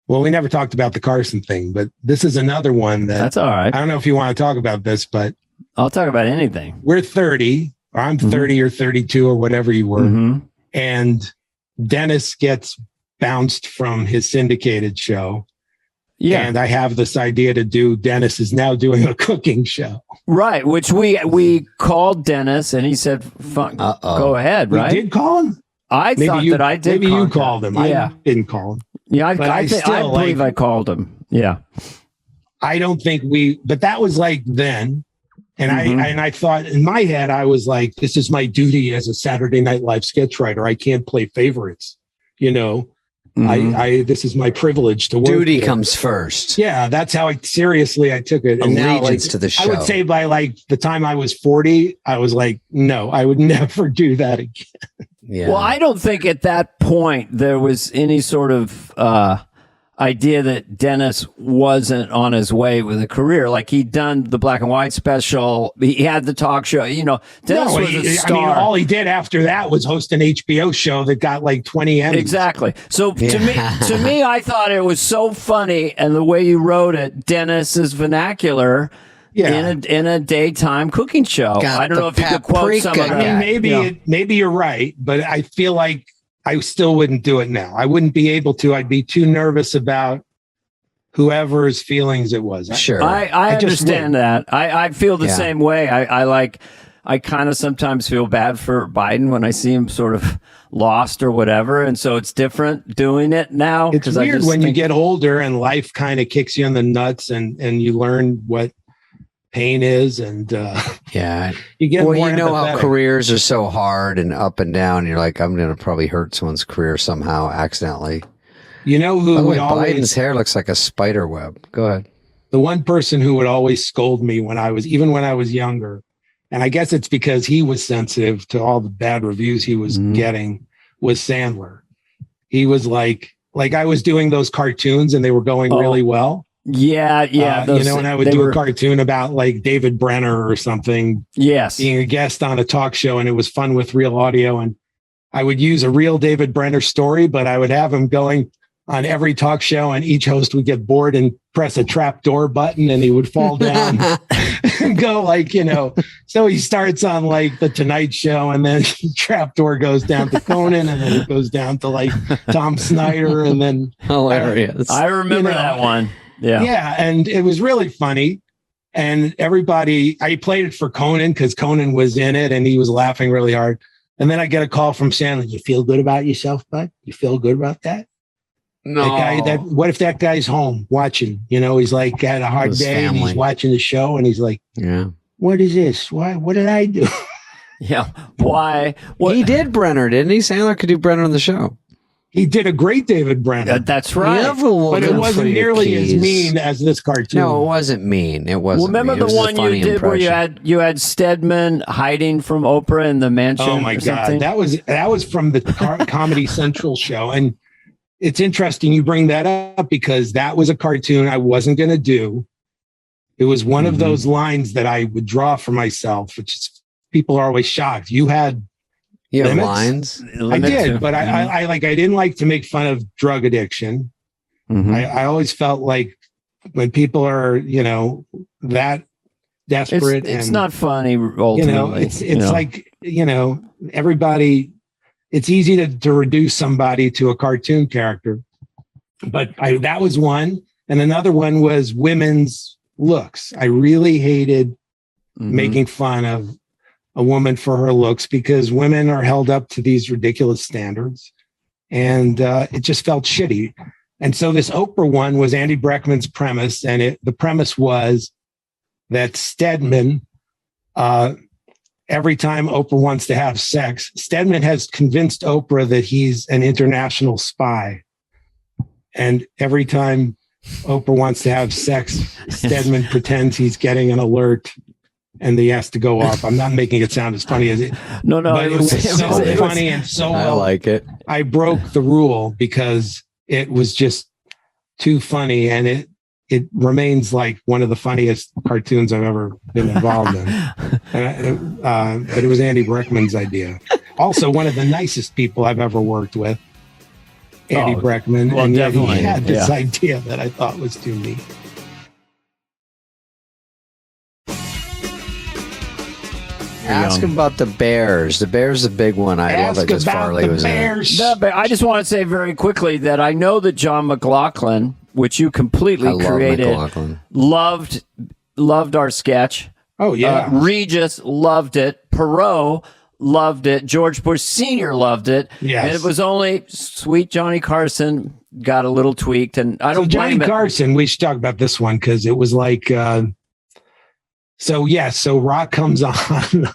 well, we never talked about the Carson thing, but this is another one that's all right. I don't know if you want to talk about this, but I'll talk about anything. We're 30, or I'm 30 or 32 or whatever you were. And Dennis gets bounced from his syndicated show. Yeah. And I have this idea to do, Dennis is now doing a cooking show. Right. Which we called Dennis and he said, go ahead. Right. We did call him? I thought that I did. Maybe you called him. Yeah. I didn't call him. Yeah. I believe I called him. Yeah. I don't think but that was like then. And I thought in my head, I was like, this is my duty as a Saturday Night Live sketch writer. I can't play favorites, this is my privilege to work. Duty comes first. Yeah, that's how I took it. And allegiance to the show. I would say by like the time I was 40, I was like, no, I would never do that again. Yeah. Well, I don't think at that point there was any sort of idea that Dennis wasn't on his way with a career. Like he'd done the black and white special. He had the talk show. Dennis was a star. I mean, all he did after that was host an HBO show that got like 20 Emmys. Exactly. So to me, I thought it was so funny. And the way you wrote it, Dennis's vernacular in a daytime cooking show. I don't know if you could quote some of that. I mean, maybe you're right, but I feel like I still wouldn't do it now. I wouldn't be able to. I'd be too nervous about whoever's feelings it was. Sure. I understand that. I feel the same way. I kind of sometimes feel bad for Biden when I see him sort of lost or whatever. And so it's different doing it now. It's weird when you get older and life kind of kicks you in the nuts and you learn what pain is. And you get more how careers are so hard and up and down. You're like, I'm going to probably hurt someone's career somehow accidentally. You know who would Biden's hair looks like a spider web. Go ahead. The one person who would always scold me when I was younger, and I guess it's because he was sensitive to all the bad reviews he was getting, was Sandler. He was like I was doing those cartoons and they were going really well. Yeah. And I would do a cartoon about like David Brenner or something. Yes. Being a guest on a talk show, and it was fun with real audio. And I would use a real David Brenner story, but I would have him going on every talk show, and each host would get bored and press a trap door button and he would fall down and go like, so he starts on like the Tonight Show, and then trap door goes down to Conan, and then it goes down to like Tom Snyder, and then hilarious. I remember that one. Yeah. And it was really funny. And I played it for Conan because Conan was in it and he was laughing really hard. And then I get a call from Sandler. You feel good about yourself, bud? You feel good about that? No. What if that guy's home watching? He's like had a hard day and he's watching the show and he's like, yeah, what is this? Why? What did I do? Yeah. Why? He did Brenner, didn't he? Sandler could do Brenner on the show. He did a great David Brenner. That's right. But it wasn't nearly as mean as this cartoon. No, it wasn't mean. It wasn't. Well, remember the one you did where you had Stedman hiding from Oprah in the mansion? Oh my God, that was from the Comedy Central show, and it's interesting you bring that up because that was a cartoon I wasn't going to do. It was one of those lines that I would draw for myself, which is, people are always shocked. You had lines? I did, but I didn't like to make fun of drug addiction. I always felt like when people are, that desperate, it's not funny. Ultimately, it's like, everybody, it's easy to reduce somebody to a cartoon character, but that was one. And another one was women's looks. I really hated making fun of a woman for her looks because women are held up to these ridiculous standards, and it just felt shitty. And so this Oprah one was Andy Breckman's premise, and the premise was that Stedman, every time Oprah wants to have sex, Stedman has convinced Oprah that he's an international spy, and every time Oprah wants to have sex, Stedman pretends he's getting an alert. And he has to go off. I'm not making it sound as funny as it. No, but it was so funny and so. I like it. I broke the rule because it was just too funny, and it remains like one of the funniest cartoons I've ever been involved in. But it was Andy Breckman's idea. Also, one of the nicest people I've ever worked with, Andy Breckman, and yet he had this idea that I thought was too neat. Ask him about the Bears. The Bears is a big one. I love it because Farley was there. I just want to say very quickly that I know that John McLaughlin, which you completely created, loved our sketch. Oh, yeah. Regis loved it. Perot loved it. George Bush Sr. loved it. Yes. And it was only sweet Johnny Carson got a little tweaked. And I don't blame Johnny Carson, we should talk about this one because it was like... So Rock comes on.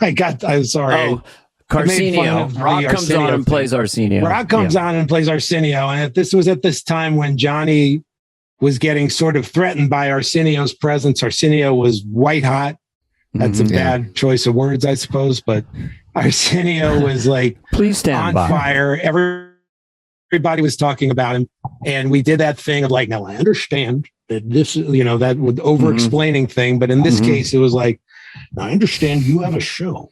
I'm sorry. Oh, Arsenio. Rock comes on and plays Arsenio. Rock comes on and plays Arsenio. And this was at this time when Johnny was getting sort of threatened by Arsenio's presence. Arsenio was white hot. That's a bad choice of words, I suppose. But Arsenio was like please stand on fire. Everybody was talking about him. And we did that thing of like, now I understand that this, that with over-explaining thing. But in this case, it was like, I understand you have a show.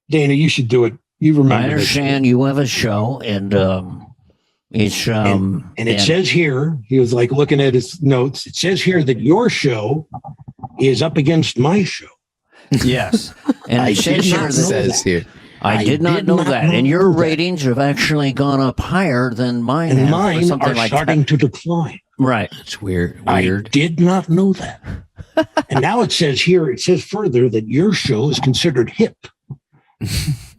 Dana, you should do it. You remember I understand you have a show, and it's... and it says here, he was like looking at his notes, it says here that your show is up against my show. Yes. And it says here. I did not know that. And your ratings have actually gone up higher than mine. And mine are starting to decline. Right. It's weird. I did not know that. And now it says further that your show is considered hip.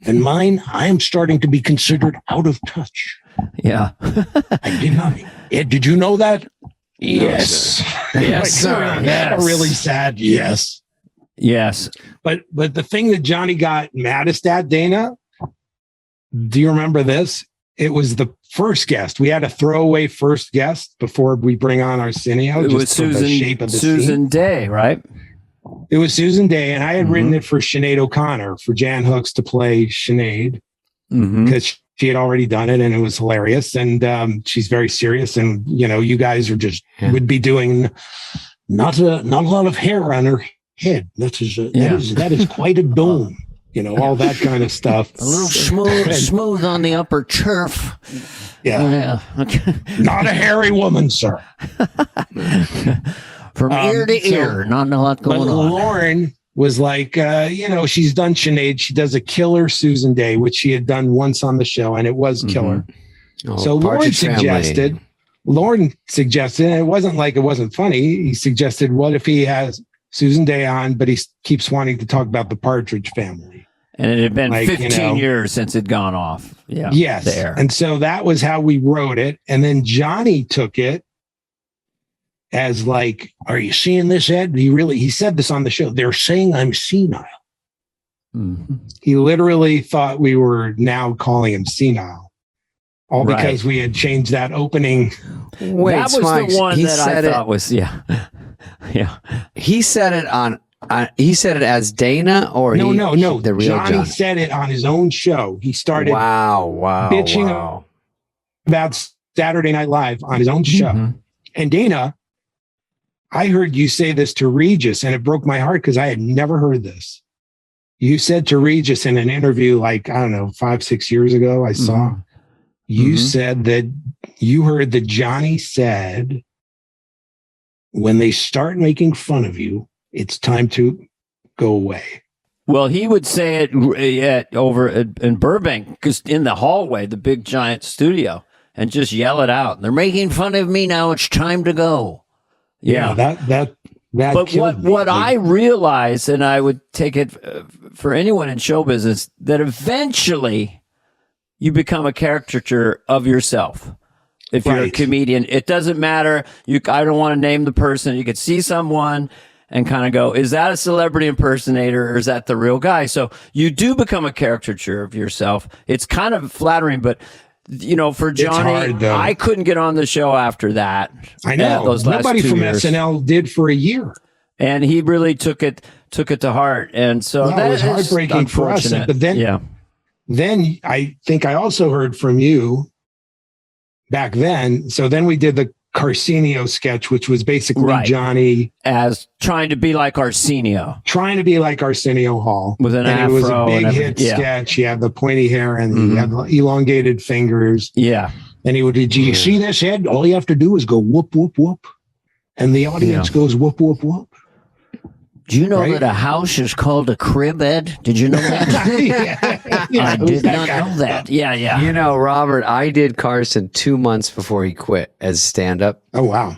And mine, I am starting to be considered out of touch. Yeah. I did not. Ed, did you know that? Yes. Yes, sir. Yes. A really sad yes. Yes. But the thing that Johnny got maddest at, Dana, do you remember this? It was the first guest. We had a throwaway first guest before we bring on Arsenio. It was Susan Day, right? It was Susan Day, and I had written it for Sinead O'Connor, for Jan Hooks to play Sinead, because she had already done it, and it was hilarious. And she's very serious, and you guys are just would be doing not a lot of hair on her head. That is quite a dome. All that kind of stuff. A little smooth on the upper turf. Yeah. Not a hairy woman, sir. From ear to ear, not a lot going on. Lauren was like, she's done Sinead. She does a killer Susan Day, which she had done once on the show, and it was killer. So Lauren suggested, and it wasn't like it wasn't funny. He suggested, what if he has Susan Day on, but he keeps wanting to talk about the Partridge Family? And it had been 15 years since it'd gone off. Yeah. Yes. There. And so that was how we wrote it. And then Johnny took it as like, are you seeing this, Ed? He said this on the show. They're saying I'm senile. Mm-hmm. He literally thought we were now calling him senile. All because we had changed that opening. Wait, that was Smigel, the one that I thought was, yeah. He said it on, he said it as Dana or no, the real Johnny said it on his own show. He started bitching about Saturday Night Live on his own show. Mm-hmm. And Dana, I heard you say this to Regis, and it broke my heart because I had never heard this. You said to Regis in an interview, like, I don't know, 5-6 years ago, I saw, you said that you heard that Johnny said, when they start making fun of you, it's time to go away. Well, he would say it over in Burbank, because in the hallway, the big giant studio, and just yell it out. They're making fun of me now. It's time to go. Yeah, that. But what I realized, and I would take it for anyone in show business, that eventually you become a caricature of yourself. If you're a comedian, it doesn't matter. I don't want to name the person. You could see someone and kind of go, is that a celebrity impersonator or is that the real guy? So you do become a caricature of yourself. It's kind of flattering, but for Johnny, hard, I couldn't get on the show after that. I know. Nobody from SNL did for a year. And he really took it to heart. And so that was heartbreaking for us. But then I think I also heard from you back then. So then we did the Carcenio sketch, which was basically Johnny as trying to be like Arsenio Hall with an afro. And it was a big hit sketch. He had the pointy hair and he had the elongated fingers. Yeah. And he would, did you see this, Ed? All you have to do is go whoop, whoop, whoop. And the audience goes whoop, whoop, whoop. Do you know that a house is called a crib, Ed? Did you know that? I did not know that. Yeah. Robert, I did Carson 2 months before he quit as stand-up. Oh, wow.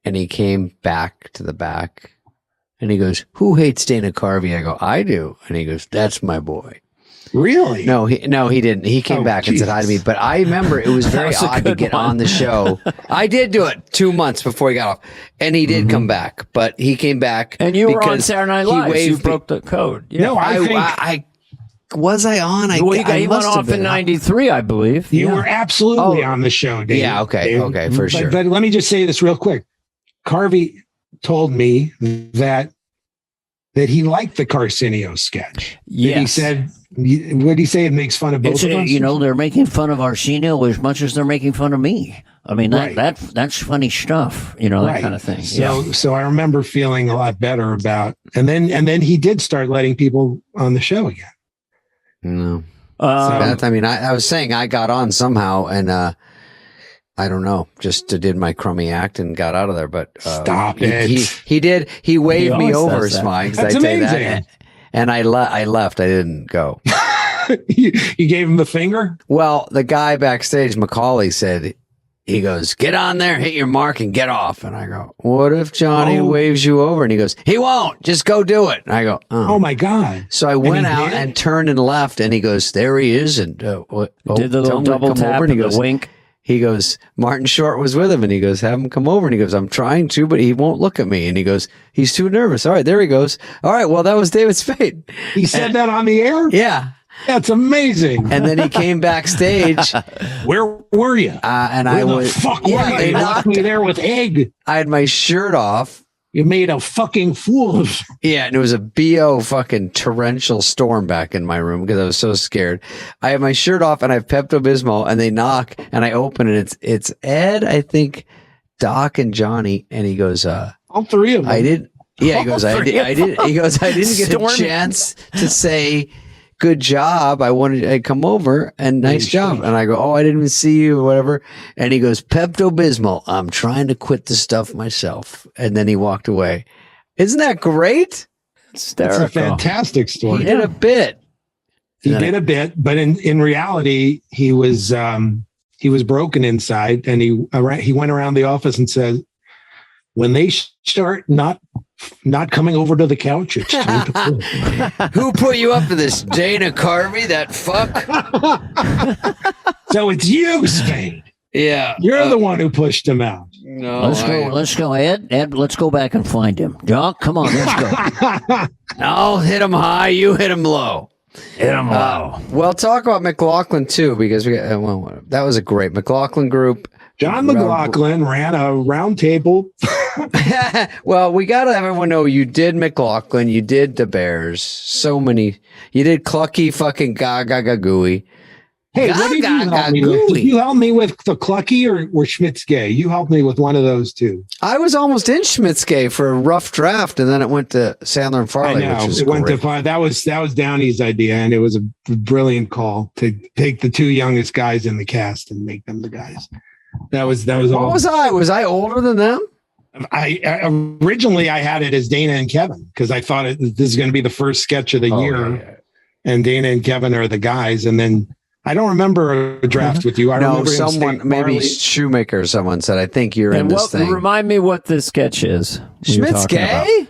And he came back to the back and he goes, who hates Dana Carvey? I go, I do. And he goes, that's my boy. Really? No, he didn't. He came back and said hi to me. But I remember it was very odd to get on the show. I did do it 2 months before he got off. And he did come back. But he came back. And you were on Saturday Night Live. So you broke the code. Yeah. No, I was I on? He went off in 93, I believe. You were absolutely on the show, Dave. Yeah, okay, for sure. But let me just say this real quick. Carvey told me that he liked the Carcenio sketch. Yes. He said, what did he say? It makes fun of both of us? They're making fun of Arsenio as much as they're making fun of me. I mean, that's funny stuff, that kind of thing. So I remember feeling a lot better about, and then he did start letting people on the show again. No. I was saying I got on somehow and, I don't know, just did my crummy act and got out of there. But stop it. He did. He waved me over, Smigel. That's amazing. And I left. I didn't go. You gave him the finger? Well, the guy backstage, Macaulay, said, he goes, get on there, hit your mark, and get off. And I go, what if Johnny waves you over? And he goes, he won't. Just go do it. And I go, oh my God. So I went out and turned and left. And he goes, there he is. And did the little double tap and the wink. He goes, Martin Short was with him, and he goes, have him come over. And he goes, I'm trying to, but he won't look at me. And he goes, he's too nervous. All right, there he goes. All right, well, that was David Spade. He said that on the air? Yeah. That's amazing. And then he came backstage. Where were you? And Where I was. Fuck, they knocked me there with egg. I had my shirt off. You made a fucking fool of. Yeah, and it was a BO fucking torrential storm back in my room because I was so scared. I have my shirt off and I have Pepto-Bismol, and they knock and I open it. It's Ed, I think, Doc, and Johnny, and he goes, all three of them. I did. Yeah, he goes, I did. He goes, I didn't get a chance to say good job. I'd come over and nice job. And I go, oh, I didn't even see you or whatever. And he goes, Pepto-Bismol, I'm trying to quit the stuff myself. And then he walked away. Isn't that great? It's a fantastic story. He did a bit. But in reality, he was broken inside, and he went around the office and said, when they start not not coming over to the couch. It's time to play. Who put you up to this? Dana Carvey, that fuck? So it's you, Spade. Yeah. You're the one who pushed him out. No, Let's go, Ed, let's go back and find him. Doc, come on, let's go. I'll hit him high, you hit him low. Hit him low. Well, talk about McLaughlin too, because we got that was a great McLaughlin group. John McLaughlin ran a round table. Well, we got to have everyone know you did McLaughlin, you did the Bears, so many. You did Clucky fucking Gaga Gooey. Hey, what did you help me with? Did you help me with the Clucky or Schmitz Gay? You helped me with one of those two. I was almost in Schmitz Gay for a rough draft, and then it went to Sandler and Farley. I know. Which was it went great. to that was Downey's idea, and it was a brilliant call to take the two youngest guys in the cast and make them the guys. That was What all. was I? Was I older than them? I originally I had it as Dana and Kevin because I thought this is going to be the first sketch of the year, yeah. and Dana and Kevin are the guys, and then. I don't remember a draft with you. I remember someone, maybe Shoemaker or someone said, I think you're in this thing. Remind me what this sketch is. Schmitz Gay?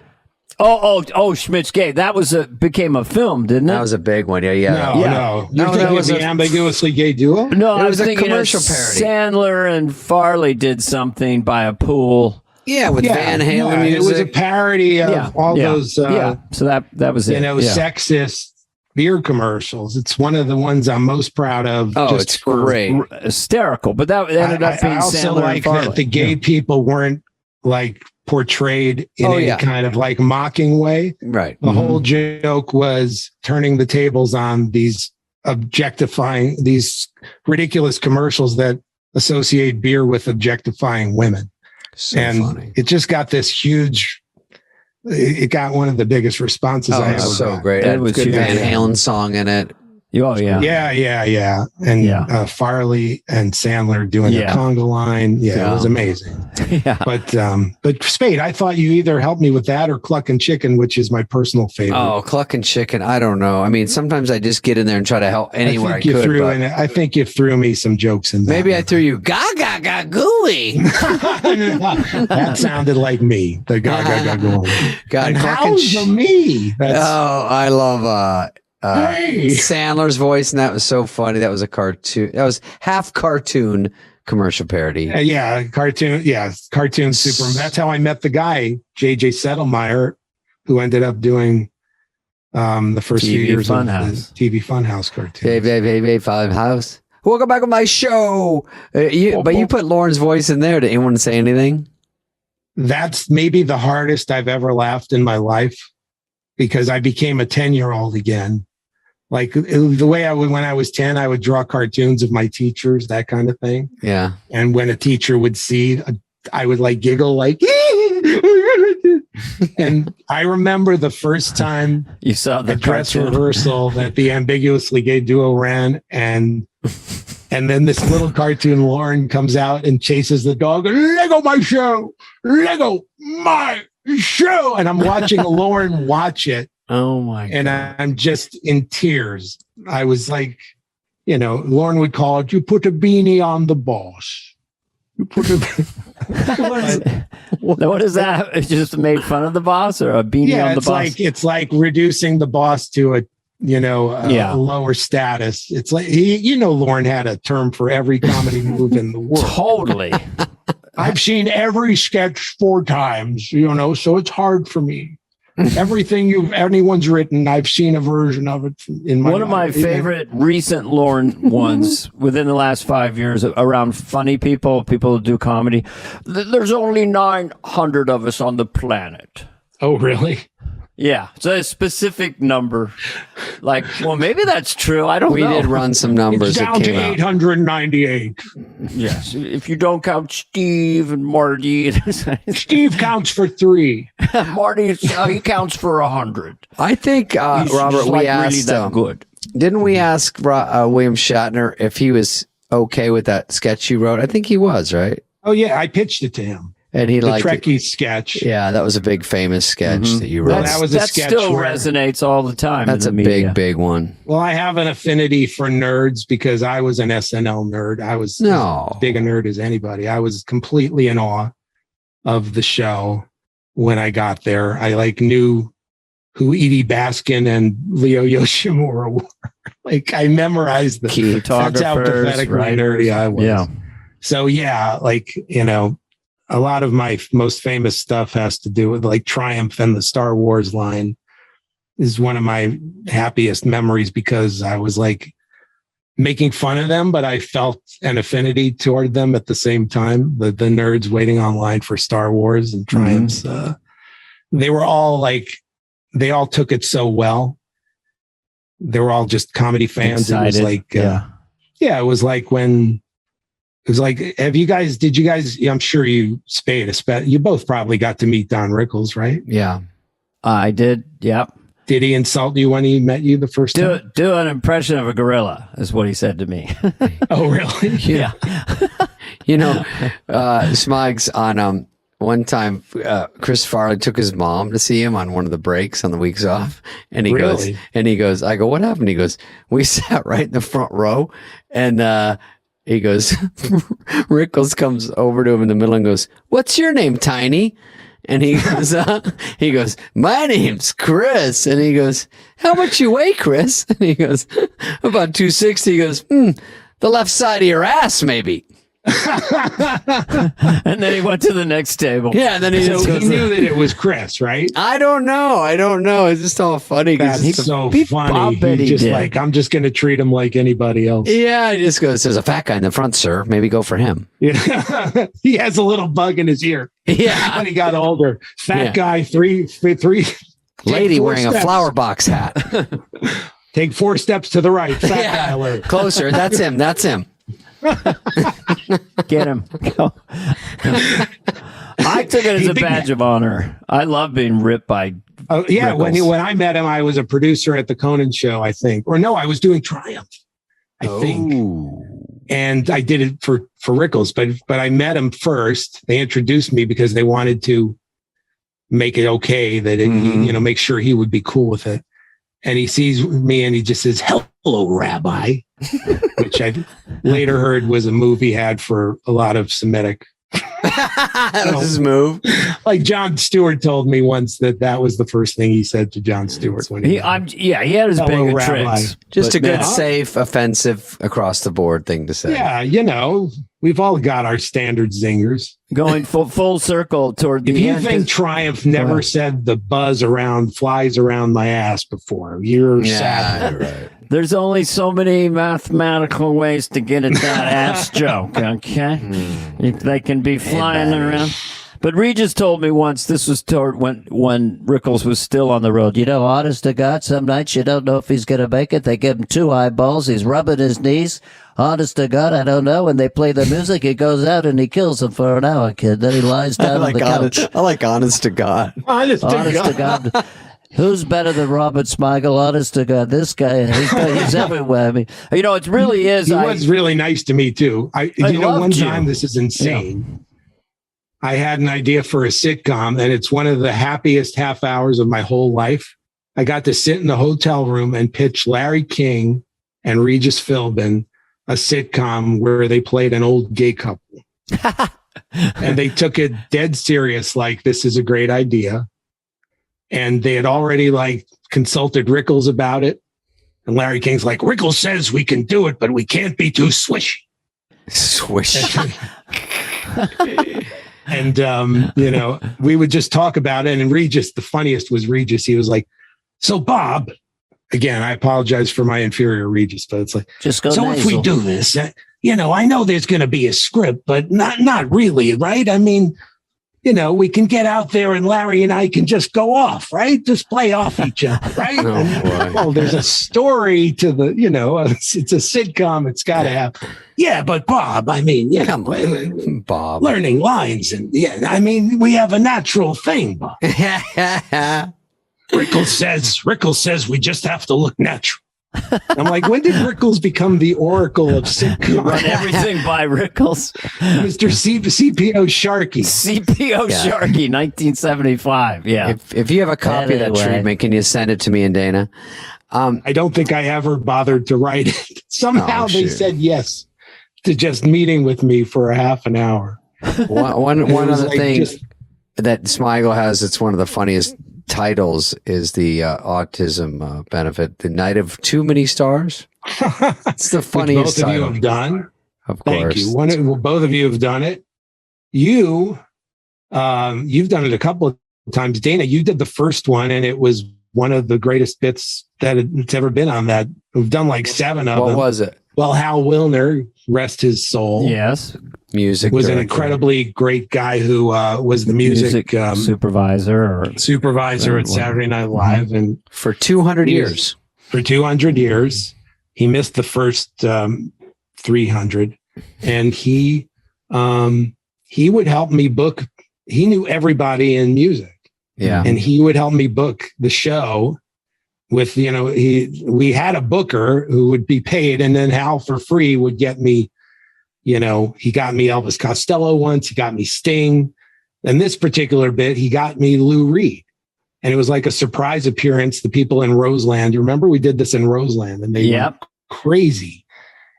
Oh, Schmitz Gay. That became a film, didn't it? That was a big one. Yeah. No. You're thinking of the Ambiguously Gay Duo? No, It was a thinking commercial parody. Sandler and Farley did something by a pool. Yeah, with Van Halen music. It was a parody of all those so that was it. Sexist beer commercials. It's one of the ones I'm most proud of. Oh, it's great. Hysterical. But that ended up being I also Sandler like and Farley. that the gay people weren't like portrayed in any kind of like mocking way. Right. The whole joke was turning the tables on these ridiculous commercials that associate beer with objectifying women. So funny. It just got this huge. It got one of the biggest responses I ever got. So great. It was good Van Halen song in it. Oh yeah. Yeah. And Farley and Sandler doing the conga line. Yeah, it was amazing. Yeah. But Spade, I thought you either helped me with that or Cluck and Chicken, which is my personal favorite. Oh, Cluck and Chicken. I don't know. I mean, sometimes I just get in there and try to help anywhere I could. I think you threw me some jokes in there. Maybe I threw you Gaga Gooey. That sounded like me. The Gaga Gooey. God, how's the me? I love Hey. Sandler's voice, and that was so funny. That was a cartoon. That was half cartoon commercial parody. Cartoon Superman. That's how I met the guy, J.J. Settlemeyer, who ended up doing the first few years of the TV Funhouse cartoon. Hey, Funhouse. Welcome back to my show. But you put Lauren's voice in there. Did anyone say anything? That's maybe the hardest I've ever laughed in my life because I became a 10-year-old again. Like the way when I was 10, I would draw cartoons of my teachers, that kind of thing. Yeah. And when a teacher would see, I would like giggle like, and I remember the first time you saw the dress rehearsal that the Ambiguously Gay Duo ran. And then this little cartoon Lauren comes out and chases the dog. Lego my show. Lego my show. And I'm watching Lauren watch it. Oh my God. And I'm just in tears. I was like, Lauren would call it, you put a beanie on the boss. You put a what is that? It's just made fun of the boss or a beanie on the boss? It's like reducing the boss to a lower status. It's like Lauren had a term for every comedy move in the world. Totally. I've seen every sketch 4 times, so it's hard for me. Everything anyone's written, I've seen a version of it in my One of my favorite recent Lauren ones within the last 5 years around funny people who do comedy. There's only 900 of us on the planet. Oh, really? Yeah, so a specific number. Like, well, maybe that's true. I don't know. We did run some numbers. It's down to 898. Yes, if you don't count Steve and Marty. Steve counts for 3. Marty, he counts for 100. I think, Robert, we asked really good. Didn't we ask William Shatner if he was okay with that sketch you wrote? I think he was, right? Oh, yeah, I pitched it to him. And he liked the Trekkie sketch. Yeah, that was a big famous sketch that you wrote. That was a sketch still resonates all the time. That's a big one. Well, I have an affinity for nerds because I was an SNL nerd. I was as big a nerd as anybody. I was completely in awe of the show. when I got there. I like knew who Edie Baskin and Leo Yoshimura were. Like I memorized the key that's how pathetically nerdy I was. Yeah. So yeah, like, you know, a lot of my most famous stuff has to do with like Triumph and the Star Wars line is one of my happiest memories because I was like making fun of them, but I felt an affinity toward them at the same time. The nerds waiting online for Star Wars and Triumphs. They were all like, they all took it so well. They were all just comedy fans. Excited. It was like, it was like when it was like, did you guys, I'm sure you, Spade, you both probably got to meet Don Rickles, right? Yeah. I did. Yep. Did he insult you when he met you the first time? Do an impression of a gorilla is what he said to me. Oh, really? Yeah. You know, Smigs on one time, Chris Farley took his mom to see him on one of the breaks on the weeks off, and he goes, I go, what happened? He goes, we sat right in the front row, and he goes, Rickles comes over to him in the middle and goes, "What's your name, Tiny?" And he goes, "My name's Chris." And he goes, "How much you weigh, Chris?" And he goes, "About 260." He goes, "The left side of your ass, maybe." And then he went to the next table. Yeah, and then he knew that it was Chris, right? I don't know. It's just all funny. That's so funny. He's just like, I'm just going to treat him like anybody else. Yeah, he just goes, "There's a fat guy in the front, sir. Maybe go for him." Yeah, he has a little bug in his ear. Yeah, when he got older, fat guy, three. Lady wearing a flower box hat. Take 4 steps to the right. Fat guy alert. Closer. That's him. Get him. Go. I took it as a badge of honor. I love being ripped by. Oh yeah, Rickles. when I met him, I was a producer at the Conan show, I think, or no, I was doing Triumph, I think, and I did it for Rickles, but I met him first. They introduced me because they wanted to make it okay that it, make sure he would be cool with it. And he sees me and he just says, "Hello, Rabbi," which I later heard was a move he had for a lot of Semitic. That was his move. Like Jon Stewart told me once that was the first thing he said to Jon Stewart when he had his big tricks. Just a good, safe, offensive, across the board thing to say. Yeah, we've all got our standard zingers. Going full circle toward the end. If you end. think Triumph never said the buzz flies around my ass before, you're sad. Right. There's only so many mathematical ways to get at that ass joke, okay? They can be flying around. But Regis told me once, this was toward when Rickles was still on the road. Honest to God, some nights you don't know if he's going to make it. They give him 2 eyeballs. He's rubbing his knees. Honest to God, I don't know. When they play the music, he goes out and he kills him for an hour, kid. Then he lies down on the couch. I like honest to God. Honest to God. Who's better than Robert Smigel? Honest to God, this guy, he's everywhere. I mean, it really is. He was really nice to me, too. One time, this is insane. Yeah. I had an idea for a sitcom, and it's one of the happiest half hours of my whole life. I got to sit in the hotel room and pitch Larry King and Regis Philbin a sitcom where they played an old gay couple. And they took it dead serious, like, this is a great idea. And they had already consulted Rickles about it. And Larry King's like, "Rickles says we can do it, but we can't be too swishy." Swishy. And, we would just talk about it. And Regis, the funniest was Regis. He was like, "So Bob," again, I apologize for my inferior Regis, but it's like, just go "So nasal. If we do this, I know there's going to be a script, but not really, right? I mean, we can get out there and Larry and I can just go off, right? Just play off each other, right?" Well, there's a story to the, it's a sitcom. It's got to have. Yeah, but Bob, I mean, come on, Bob, learning lines. And we have a natural thing, Bob. Rickles says we just have to look natural. I'm like, when did Rickles become the oracle of sitcom? Run everything by Rickles. Mr. CPO Sharkey. CPO Sharkey, 1975. Yeah. If you have a copy of that treatment, can you send it to me and Dana? I don't think I ever bothered to write it. Somehow they said yes to just meeting with me for a half an hour. One other thing. that Smigel has. It's one of the funniest titles. Is the autism benefit the night of too many stars? It's the funniest. Both of you have done. Of course, thank you. Both of you have done it. You've done it a couple of times. Dana, you did the first one, and it was one of the greatest bits that it's ever been on that. We've done like 7 of them. What was it? Well, Hal Wilner, rest his soul. Yes. Music was director. an incredibly great guy who was the music supervisor at Saturday Night Live. And for 200 years. For 200 years. He missed the first 300. And he would help me book. He knew everybody in music. Yeah. And he would help me book the show with, we had a booker who would be paid, and then Hal for free would get me, he got me Elvis Costello once, he got me Sting. And this particular bit, he got me Lou Reed. And it was like a surprise appearance. The people in Roseland, you remember we did this in Roseland, and they went crazy.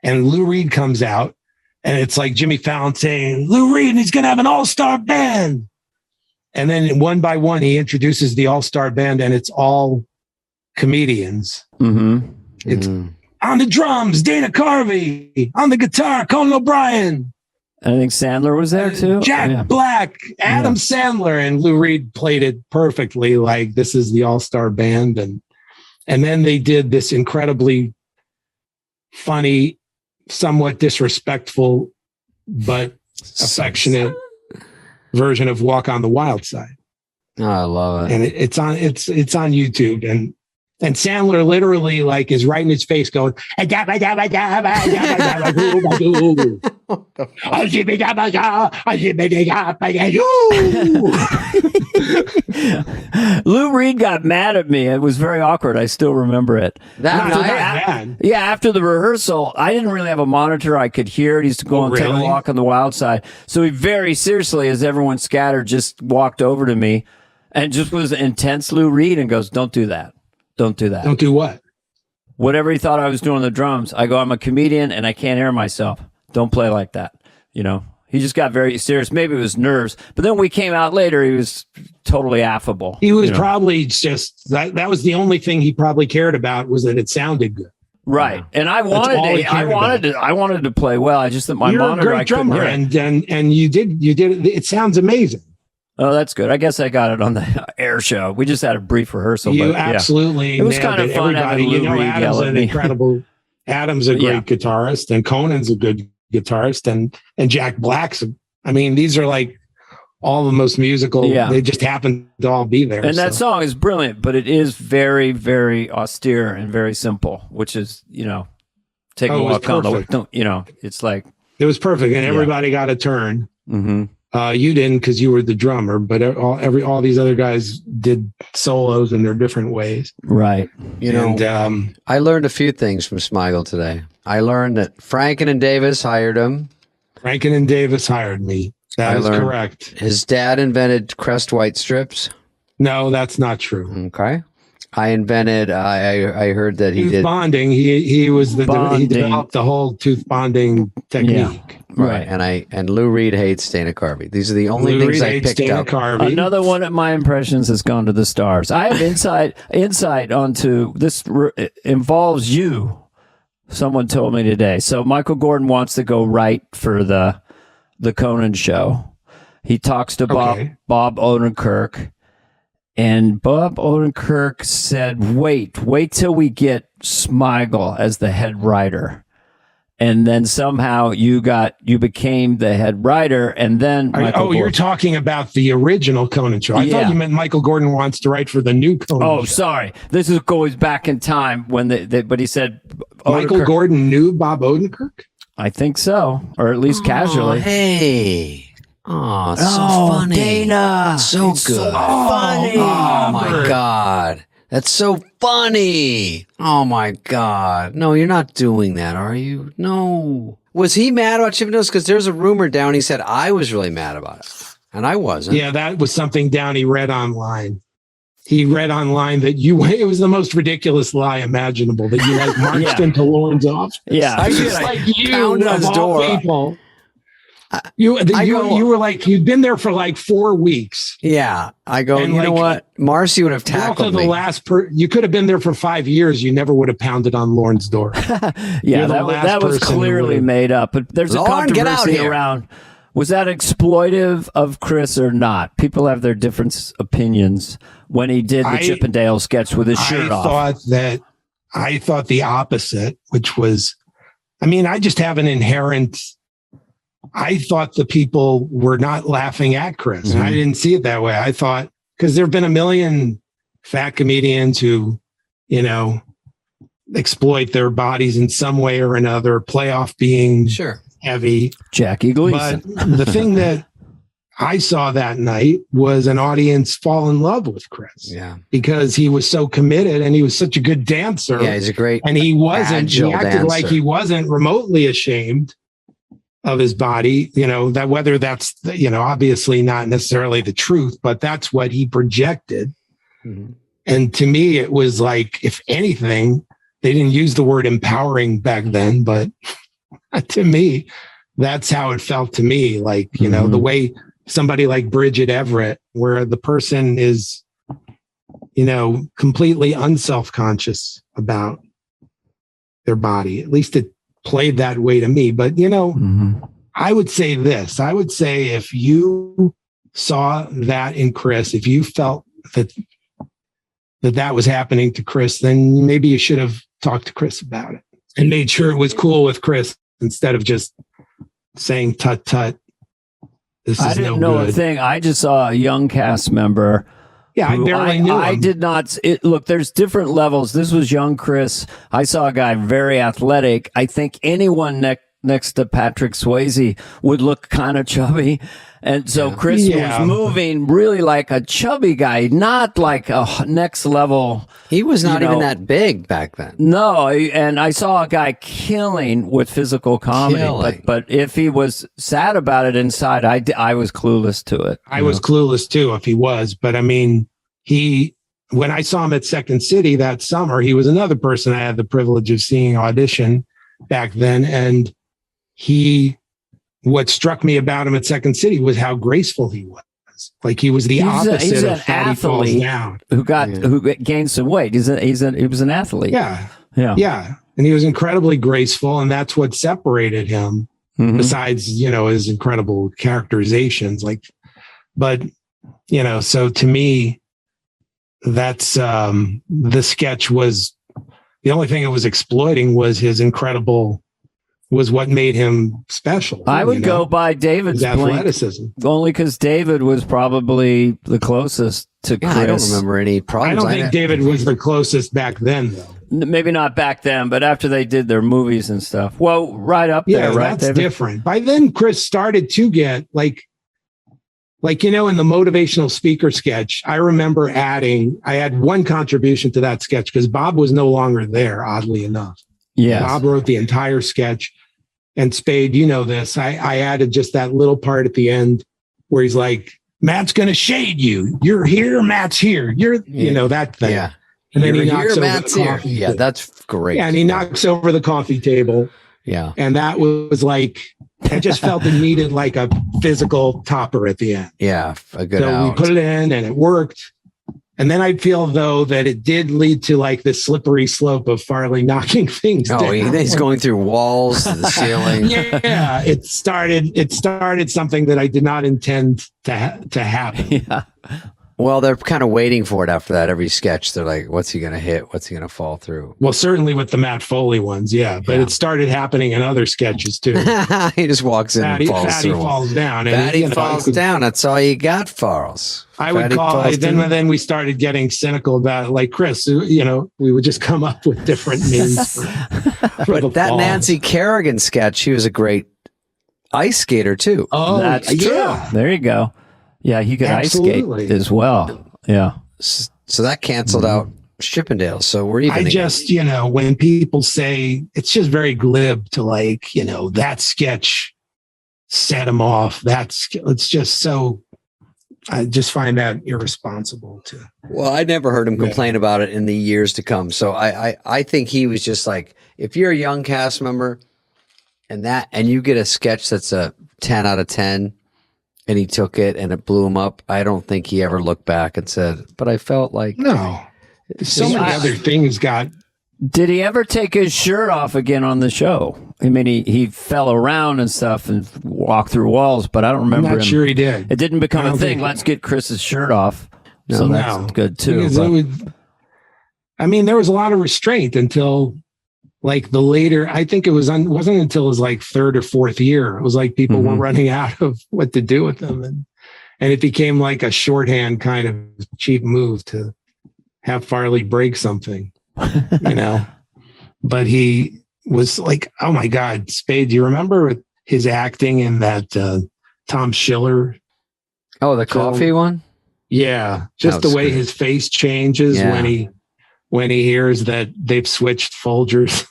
And Lou Reed comes out, and it's like Jimmy Fallon saying, Lou Reed, and he's going to have an all-star band. And then one by one, he introduces the all-star band, and it's all comedians. Mm-hmm. It's on the drums, Dana Carvey. On the guitar, Conan O'Brien. I think Sandler was there too. Jack Black, Adam Sandler, and Lou Reed played it perfectly. Like, this is the all-star band. And then they did this incredibly funny, somewhat disrespectful, but affectionate version of Walk on the Wild Side. Oh, I love it. And it's on YouTube. And Sandler literally like is right in his face going, Lou Reed got mad at me. It was very awkward. I still remember it. After the rehearsal, I didn't really have a monitor. I could hear it. He used to go and take a walk on the wild side. So he very seriously, as everyone scattered, just walked over to me and just was intense Lou Reed and goes, don't do that. Don't do that. Don't do what? Whatever he thought I was doing on the drums. I go, I'm a comedian and I can't hear myself. Don't play like that. He just got very serious. Maybe it was nerves. But then we came out later, he was totally affable. He was probably just, that was the only thing he probably cared about, was that it sounded good. Right. And I wanted to play well. I just, that my monitor, a great drummer, and you did it. It sounds amazing. Oh, that's good. I guess I got it on the air show. We just had a brief rehearsal. You absolutely. It was kind of fun having Lou Reed yell at me. Incredible. Adam's a great guitarist, and Conan's a good guitarist, and Jack Black's. These are like all the most musical. Yeah. They just happen to all be there. And that song is brilliant, but it is very, very austere and very simple, which is, take a walk on the, it's like. It was perfect, and everybody got a turn. Mm-hmm. You didn't, because you were the drummer, but all these other guys did solos in their different ways. Right. I learned a few things from Smigel today. I learned that Franken and Davis hired him. Franken and Davis hired me. That is correct. His dad invented Crest White strips. No, that's not true. Okay. I invented. I heard that he tooth did bonding. He was he developed the whole tooth bonding technique. Right. And Lou Reed hates Dana Carvey. These are the only things I picked up. Carvey. Another one of my impressions has gone to the stars. I have insight onto this. Involves you. Someone told me today. So Michael Gordon wants to go write for the Conan show. He talks to Bob Odenkirk. And Bob Odenkirk said, wait till we get Smigel as the head writer. And then somehow you became the head writer, and then you're talking about the original Conan show. I thought you meant Michael Gordon wants to write for the new Conan show. Sorry. This goes back in time when but he said Michael Gordon knew Bob Odenkirk? I think so, or at least casually. Hey. Oh, it's so funny. Dana. So good. So funny. Oh, my God. That's so funny. Oh, my God. No, you're not doing that, are you? No. Was he mad about Chip Notes? Because there's a rumor Downey said I was really mad about it. And I wasn't. Yeah, that was something Downey read online. He read online that it was the most ridiculous lie imaginable, that you marched into Lauren's office. Yeah. I just you, of all people. You were like, you'd been there for like 4 weeks. Yeah. I go, And you know like, what? Marcy would have tackled me. You could have been there for 5 years. You never would have pounded on Lauren's door. Yeah, that was clearly made up. But there's a Lauren, get out controversy here. around, was that exploitive of Chris or not? People have their different opinions when he did the Chippendale sketch with his shirt off. I thought the opposite, which was, I mean, I just have an inherent, I thought the people were not laughing at Chris. And I didn't see it that way. I thought, because there have been a million fat comedians who, you know, exploit their bodies in some way or another, play off being heavy. Jackie Gleason. But the thing that I saw that night was an audience fall in love with Chris. Yeah. Because he was so committed and he was such a good dancer. Yeah, he's a great and he acted dancer. like he wasn't remotely ashamed of his body, you know, that whether that's, you know, obviously not necessarily the truth, but that's what he projected. Mm-hmm. And to me, it was like, if anything, they didn't use the word empowering back then, but to me, that's how it felt to me. Like, you know, the way somebody like Bridget Everett, where the person is, you know, completely unself-conscious about their body. At least it played that way to me. But, you know, I would say this. I would say if you saw that in Chris, if you felt that was happening to Chris, then maybe you should have talked to Chris about it and made sure it was cool with Chris instead of just saying, tut, tut. This is I didn't know a thing. I just saw a young cast member. Yeah, I barely knew him. I did not. Look, there's different levels. This was young Chris. I saw a guy very athletic. I think anyone next to Patrick Swayze would look kind of chubby. And so Chris was moving really like a chubby guy, not like a next level. He was not even that big back then. No, and I saw a guy killing with physical comedy. But if he was sad about it inside, I was clueless to it. I was clueless too if he was. But I mean, when I saw him at Second City that summer, he was another person I had the privilege of seeing audition back then. And what struck me about him at Second City was how graceful he was. Like he was the opposite of Fatty Falls Down, who gained some weight. He was an athlete. Yeah. And he was incredibly graceful, and that's what separated him. Besides, you know, his incredible characterizations. But you know, so to me, that's the sketch was the only thing it was exploiting was his incredible. Was what made him special. I would go by David's athleticism. Only because David was probably the closest to Chris. I don't remember any problems. I don't think David was the closest back then, though. Maybe not back then, but after they did their movies and stuff. Well, right up there, right? That's David? Different. By then, Chris started to get like, you know, in the motivational speaker sketch, I remember I had one contribution to that sketch because Bob was no longer there, oddly enough. Yeah, Bob wrote the entire sketch. And Spade, you know this. I added just that little part at the end where he's like, Matt's going to shade you. You're here, Matt's here. You know, that thing. Yeah. And then he knocks over Matt's the here. coffee. Yeah, that's great. Yeah, and he knocks over the coffee table. Yeah. And that was like, I just felt it needed like a physical topper at the end. Yeah, a good So we put it in and it worked. And then I feel, though, that it did lead to like the slippery slope of Farley knocking things down. He's going through walls to the ceiling. Yeah, it started something that I did not intend to happen. Yeah. Well, they're kind of waiting for it after that. Every sketch, they're like, what's he going to hit? What's he going to fall through? Well, certainly with the Matt Foley ones, yeah. But it started happening in other sketches, too. He just walks in and falls Fatty through. Falls down. Fatty falls down. That's all you got, Farls. I would call it. Then we started getting cynical about it. Like Chris, you know, we would just come up with different names for the that falls. Nancy Kerrigan sketch, she was a great ice skater, too. Oh, that's true. There you go. Yeah, he could ice skate as well. Yeah. So that canceled out Chippendale. So we're even. I just, you know, when people say it's just very glib to like, you know, that sketch set him off. It's just so. I just find that irresponsible to. Well, I never heard him complain about it in the years to come. So I think he was just like, if you're a young cast member and you get a sketch that's a 10 out of 10 and he took it and it blew him up, I don't think he ever looked back and said, but I felt like... No. So many other things got... Did he ever take his shirt off again on the show? I mean, he fell around and stuff and walked through walls, but I don't remember I'm not sure he did. It didn't become a thing. Let's get Chris's shirt off. So that's good, too. There was a lot of restraint until like the later, I think it wasn't until his like third or fourth year. It was like people were running out of what to do with them. And it became like a shorthand kind of cheap move to have Farley break something. But he was like, oh my God, Spade, do you remember his acting in that Tom Schiller? Oh, the coffee one? Yeah. Just the way great. His face changes when he hears that they've switched Folgers.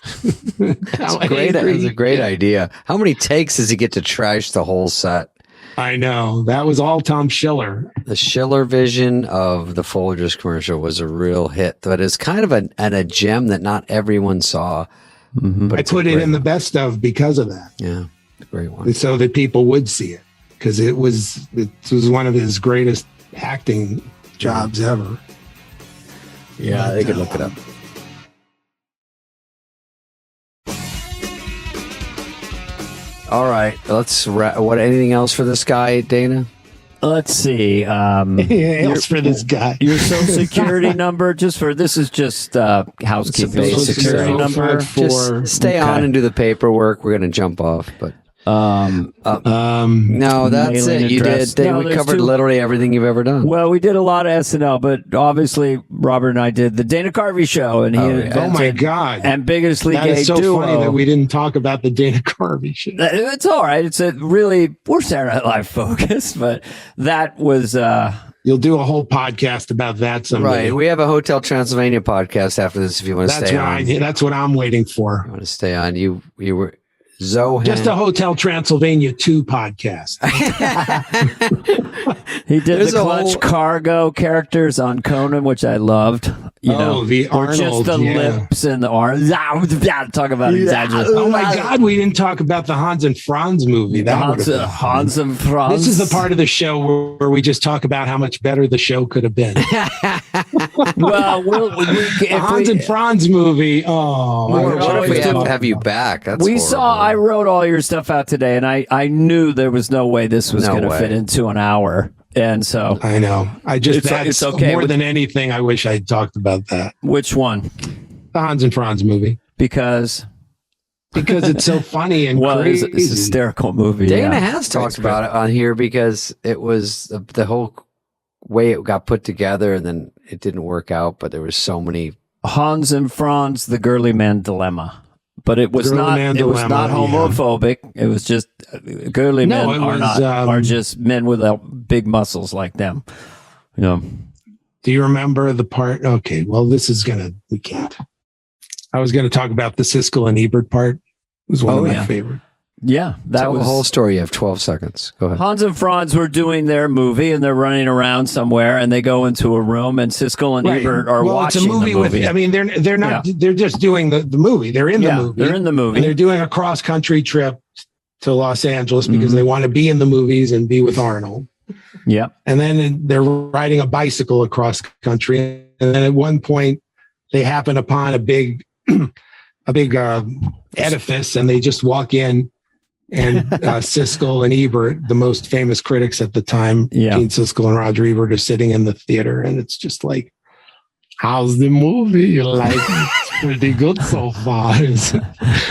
It was a great idea. How many takes does he get to trash the whole set? I know. That was all Tom Schiller. The Schiller vision of the Folgers commercial was a real hit, but it's kind of a gem that not everyone saw. But I put it in the best of because of that. Yeah, it's a great one. So that people would see it because it was one of his greatest acting jobs ever. Yeah, they could look it up. All right, let's. Anything else for this guy, Dana? Let's see. Anything else for this guy? Your social security number, this is just housekeeping. Basic security number. Just stay on and do the paperwork. We're going to jump off, but. No, that's it. You did. We covered literally everything you've ever done. Well, we did a lot of SNL, but obviously Robert and I did the Dana Carvey show, and oh my God, and Biggest League that is so duo. funny that we didn't talk about the Dana Carvey show. It's all right. It's we're Saturday Night Live focused, but that was. You'll do a whole podcast about that someday. Right. We have a Hotel Transylvania podcast after this. If you want to stay on, that's what I'm waiting for. I want to stay on. You were. Zohan. Just a Hotel Transylvania 2 podcast. He did the Clutch Cargo characters on Conan, which I loved. The Arnold, just the lips and the arms. Talk about exaggeration. Oh my God, we didn't talk about the Hans and Franz movie. Hans and Franz. This is the part of the show where we just talk about how much better the show could have been. Well, Hans and Franz movie. Oh, what if we have to have you back? That's horrible. I wrote all your stuff out today, and I knew there was no way this was going to fit into an hour. And so I know. It's okay. More than anything, I wish I'd talked about that. Which one? The Hans and Franz movie. Because it's so funny and crazy. It's a hysterical movie. Dana has talked about it on here because it was the whole way it got put together, and then it didn't work out. But there was so many Hans and Franz, the Girly Man Dilemma. But it was not. It was not homophobic. Yeah. It was just girly men are just men without big muscles like them. Do you remember the part? Okay, well, we can't. I was going to talk about the Siskel and Ebert part. It was one of my favorite. Yeah, that was the whole story. You have 12 seconds. Go ahead. Hans and Franz were doing their movie, and they're running around somewhere, and they go into a room, and Siskel and Ebert are watching it's a movie the movie. They're not. They're just doing the movie. They're in the movie. They're in the movie. And they're doing a cross country trip to Los Angeles because they want to be in the movies and be with Arnold. Yeah. And then they're riding a bicycle across country, and then at one point they happen upon a big edifice, and they just walk in. And Siskel and Ebert, the most famous critics at the time, Gene Siskel and Roger Ebert, are sitting in the theater, and it's just like, how's the movie? You're like, it's pretty good so far.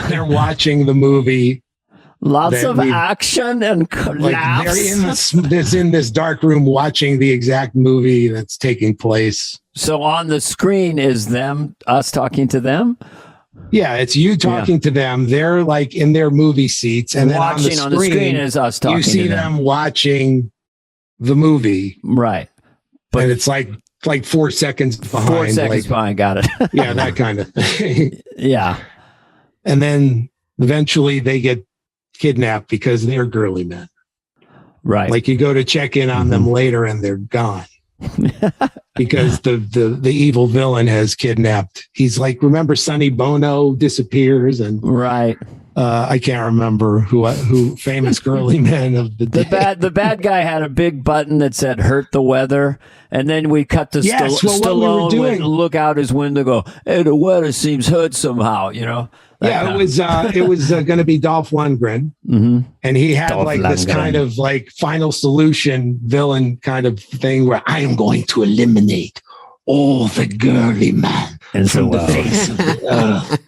They're watching the movie. Lots of action and collapse. They're in this dark room watching the exact movie that's taking place. So on the screen is us talking to them? Yeah, it's you talking to them. They're like in their movie seats, and then on the screen is us talking. You see them watching the movie, right? But it's like 4 seconds behind. 4 seconds behind. Got it. Yeah, that kind of thing. Yeah, and then eventually they get kidnapped because they're girly men. Right. Like you go to check in on them later, and they're gone. Because the evil villain has kidnapped. He's like, remember Sonny Bono disappears, and right. I can't remember who famous girly men of the day. The bad guy had a big button that said "Hurt the weather," and then we cut to Stallone with look out his window, go, "Hey, the weather seems hurt somehow," you know. Yeah, it was going to be Dolph Lundgren, and he had this kind of like Final Solution villain kind of thing where I am going to eliminate all the girly men from the face of the earth.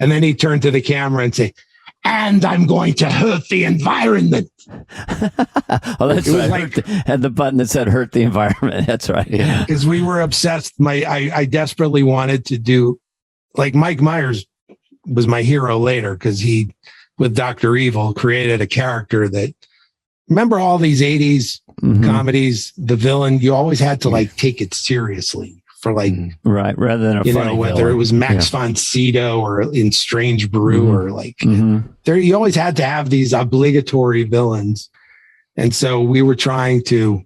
And then he turned to the camera and say, "And I'm going to hurt the environment." Oh, that's right. Had the button that said "Hurt the environment." That's right. Yeah, because we were obsessed. I desperately wanted to do like Mike Myers was my hero later because he, with Dr. Evil, created a character that, remember all these 80s comedies, the villain, you always had to like take it seriously for like, right, rather than a funny whether villain. It was Max von Sydow or in Strange Brew or like, there, you always had to have these obligatory villains. And so we were trying to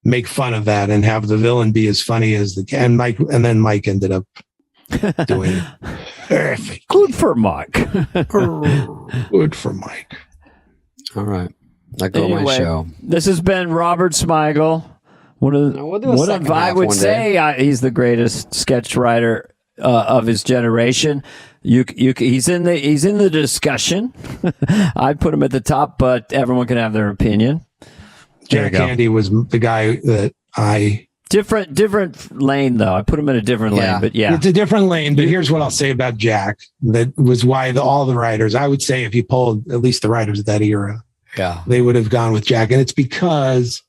make fun of that and have the villain be as funny as and then Mike ended up doing it. Perfect. Good for Mike. Good for Mike. All right. Let go my show. This has been Robert Smigel. I would say he's the greatest sketch writer of his generation. He's in the discussion. I put him at the top, but everyone can have their opinion. Jack Handy was the guy that I... Different lane, though. I put him in a different lane, but yeah. It's a different lane, but here's what I'll say about Jack. That was why all the writers, I would say if you polled at least the writers of that era, they would have gone with Jack. And it's because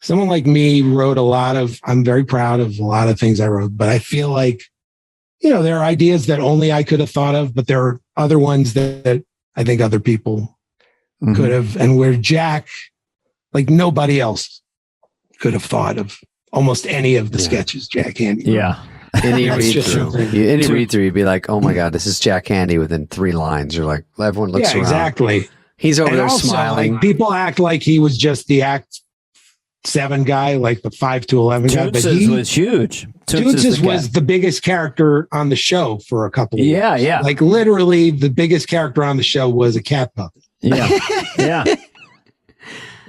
someone like me wrote I'm very proud of a lot of things I wrote, but I feel like, there are ideas that only I could have thought of, but there are other ones that I think other people could have. And where Jack, like nobody else could have thought of almost any of the sketches Jack Handy. Yeah. Any read through, you'd be like, "Oh my God, this is Jack Handy" within 3 lines. You're like, everyone looks around. Exactly. He's over there smiling. Like, people act like he was just the Act 7 guy, like the 5 to 11 guy. But he was huge. Tootses was the biggest character on the show for a couple of years. Yeah. Like literally the biggest character on the show was a cat puppet. Yeah. Yeah.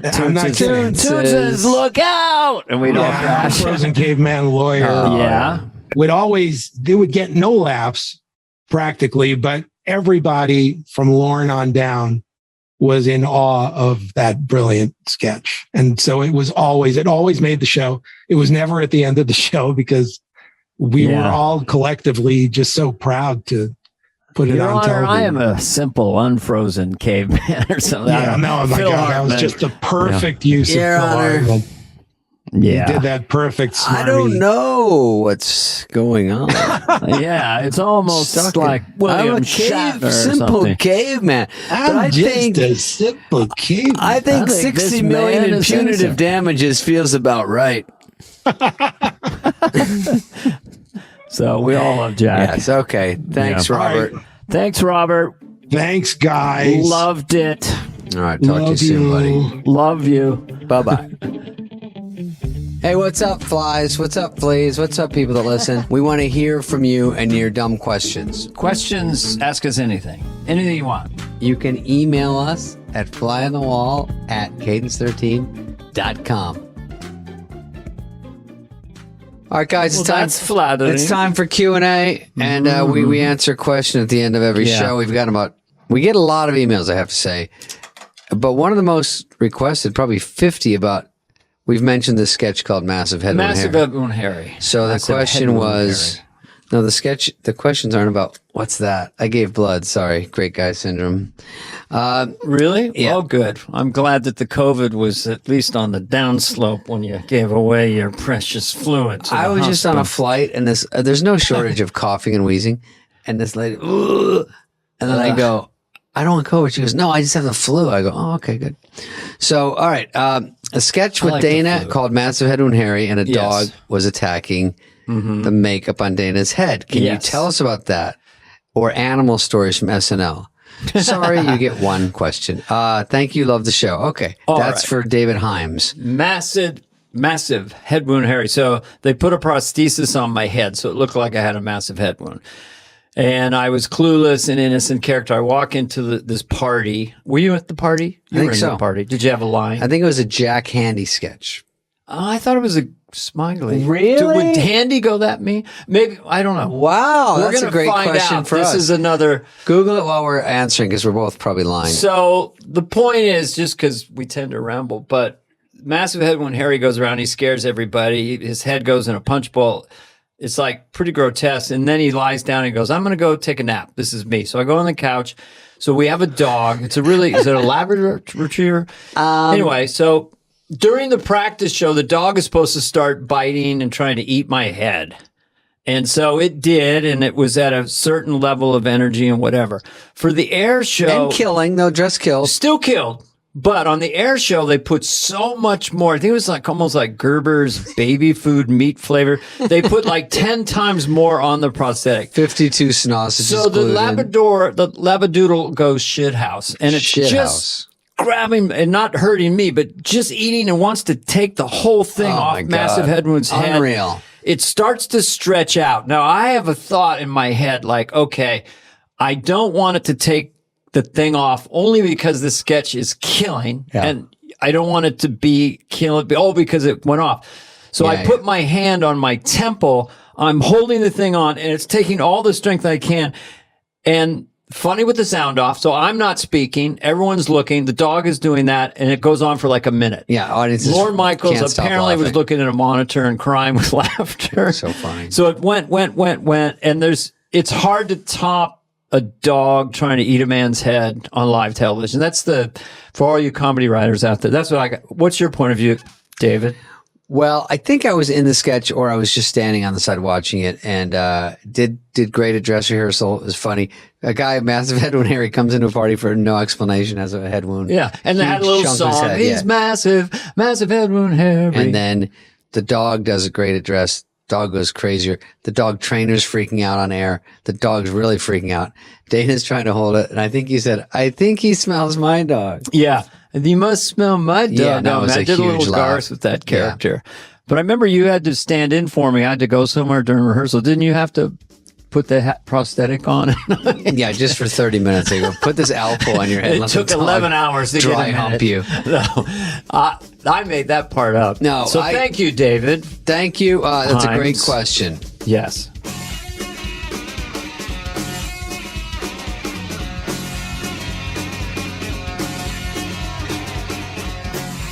I'm not kidding. Tootses, look out! And we'd all crash. Frozen Caveman Lawyer. They would get no laughs practically, but everybody from Lorne on down was in awe of that brilliant sketch. And so it always made the show. It was never at the end of the show because we were all collectively just so proud to put it on television. I am a simple, unfrozen caveman or something. Yeah, no, my God, that was just the perfect use of Phil Hartman. Yeah. He did that perfect smarmy. I don't know what's going on. Yeah, it's almost like William Shatner or simple caveman. I'm just a simple caveman. I think 60 million in punitive damages feels about right. So we all love Jack. Yes, okay. Thanks, Robert. Right. Thanks, Robert. Thanks, guys. Loved it. All right, talk to you soon, buddy. Love you. Bye-bye. Hey, what's up, flies? What's up, fleas? What's up, people that listen? We want to hear from you and your dumb questions. Questions, ask us anything. Anything you want. You can email us at flyonthewall@cadence13.com. All right, guys, it's time. That's flattering. It's time for Q&A, and we answer a question at the end of every show. We get a lot of emails, I have to say, but one of the most requested, probably 50 about. We've mentioned this sketch called Massive Head One Harry. So the question was, the questions aren't about what's that? I gave blood. Sorry. Great guy syndrome. Really? Yeah. Oh, good. I'm glad that the COVID was at least on the downslope when you gave away your precious fluid. I was just on a flight and there's no shortage of coughing and wheezing. And this lady, and then I go, I don't want COVID. She goes, no, I just have the flu. I go, oh, okay, good. So, all right. A sketch with Dana called Massive Head Wound Harry, and a dog was attacking the makeup on Dana's head. Can you tell us about that? Or animal stories from SNL? Sorry, you get one question. Thank you. Love the show. Okay. That's for David Himes. Massive head wound Harry. So they put a prosthesis on my head, so it looked like I had a massive head wound. And I was clueless and innocent character. I walk into this party. Were you at the party? You I think were in so. the party. Did you have a line? I think it was a Jack Handy sketch. I thought it was a Smigel. Really? Would Handy go that mean? Maybe. I don't know. Wow, We're that's gonna a great find question out. for this us. This is another. Google it while we're answering because we're both probably lying. So the point is, just because we tend to ramble, but massive head when Harry goes around, he scares everybody. His head goes in a punch bowl. It's like pretty grotesque. And then he lies down and goes, I'm going to go take a nap. This is me. So I go on the couch. So we have a dog. Is it a Labrador retriever? Anyway, so during the practice show, the dog is supposed to start biting and trying to eat my head. And so it did, and it was at a certain level of energy and whatever. For the air show... And killing, no, just killed. Still killed. But on the air show, they put so much more. I think it was like almost like Gerber's baby food meat flavor. They put like 10 times more on the prosthetic. 52 sausages. So the Labradoodle goes shit house. And it's Shit just house. grabbing and not hurting me, but just eating and wants to take the whole thing off my Massive God. Headwood's head. Unreal. It starts to stretch out. Now, I have a thought in my head like, okay, I don't want it to take the thing off only because the sketch is killing. Yeah. And I don't want it to be killing, because it went off. So I put my hand on my temple. I'm holding the thing on and it's taking all the strength I can. And funny with the sound off. So I'm not speaking. Everyone's looking. The dog is doing that. And it goes on for like a minute. Yeah. Audiences Lorne Michaels can't stop apparently was laughing. looking at a monitor and crying with laughter. So funny. So it went. And it's hard to top a dog trying to eat a man's head on live television. For all you comedy writers out there, that's what I got. What's your point of view, David? Well, I think I was in the sketch or I was just standing on the side watching it and did great at dress rehearsal. It was funny. A guy, massive head wound Harry, comes into a party for no explanation, has a head wound. Yeah. And they had a Huge little chunk of his song. head, He's massive head wound Harry. And then the dog does a great address. Dog goes crazier. The dog trainer's freaking out on air. The dog's really freaking out. Dana's trying to hold it. And I think he said, I think he smells my dog. Yeah. You must smell my dog. Yeah, that was I a did a huge little laugh. Garth with that character. But I remember you had to stand in for me. I had to go somewhere during rehearsal. Didn't you have to put the prosthetic on? Yeah, just for 30 minutes. They go, put this Alpo on your head. It Let took the dog 11 hours to dry get a hump minute. you. No, I made that part up. No, so thank you, David. Thank you. That's a great Hines. question. Yes.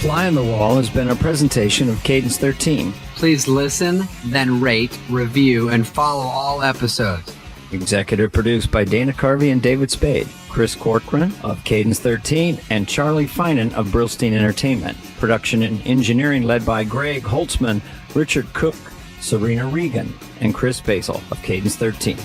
Fly on the Wall has been a presentation of Cadence 13. Please listen, then rate, review, and follow all episodes. Executive produced by Dana Carvey and David Spade, Chris Corcoran of Cadence 13, and Charlie Finan of Brillstein Entertainment. Production and engineering led by Greg Holtzman, Richard Cook, Serena Regan, and Chris Basil of Cadence 13.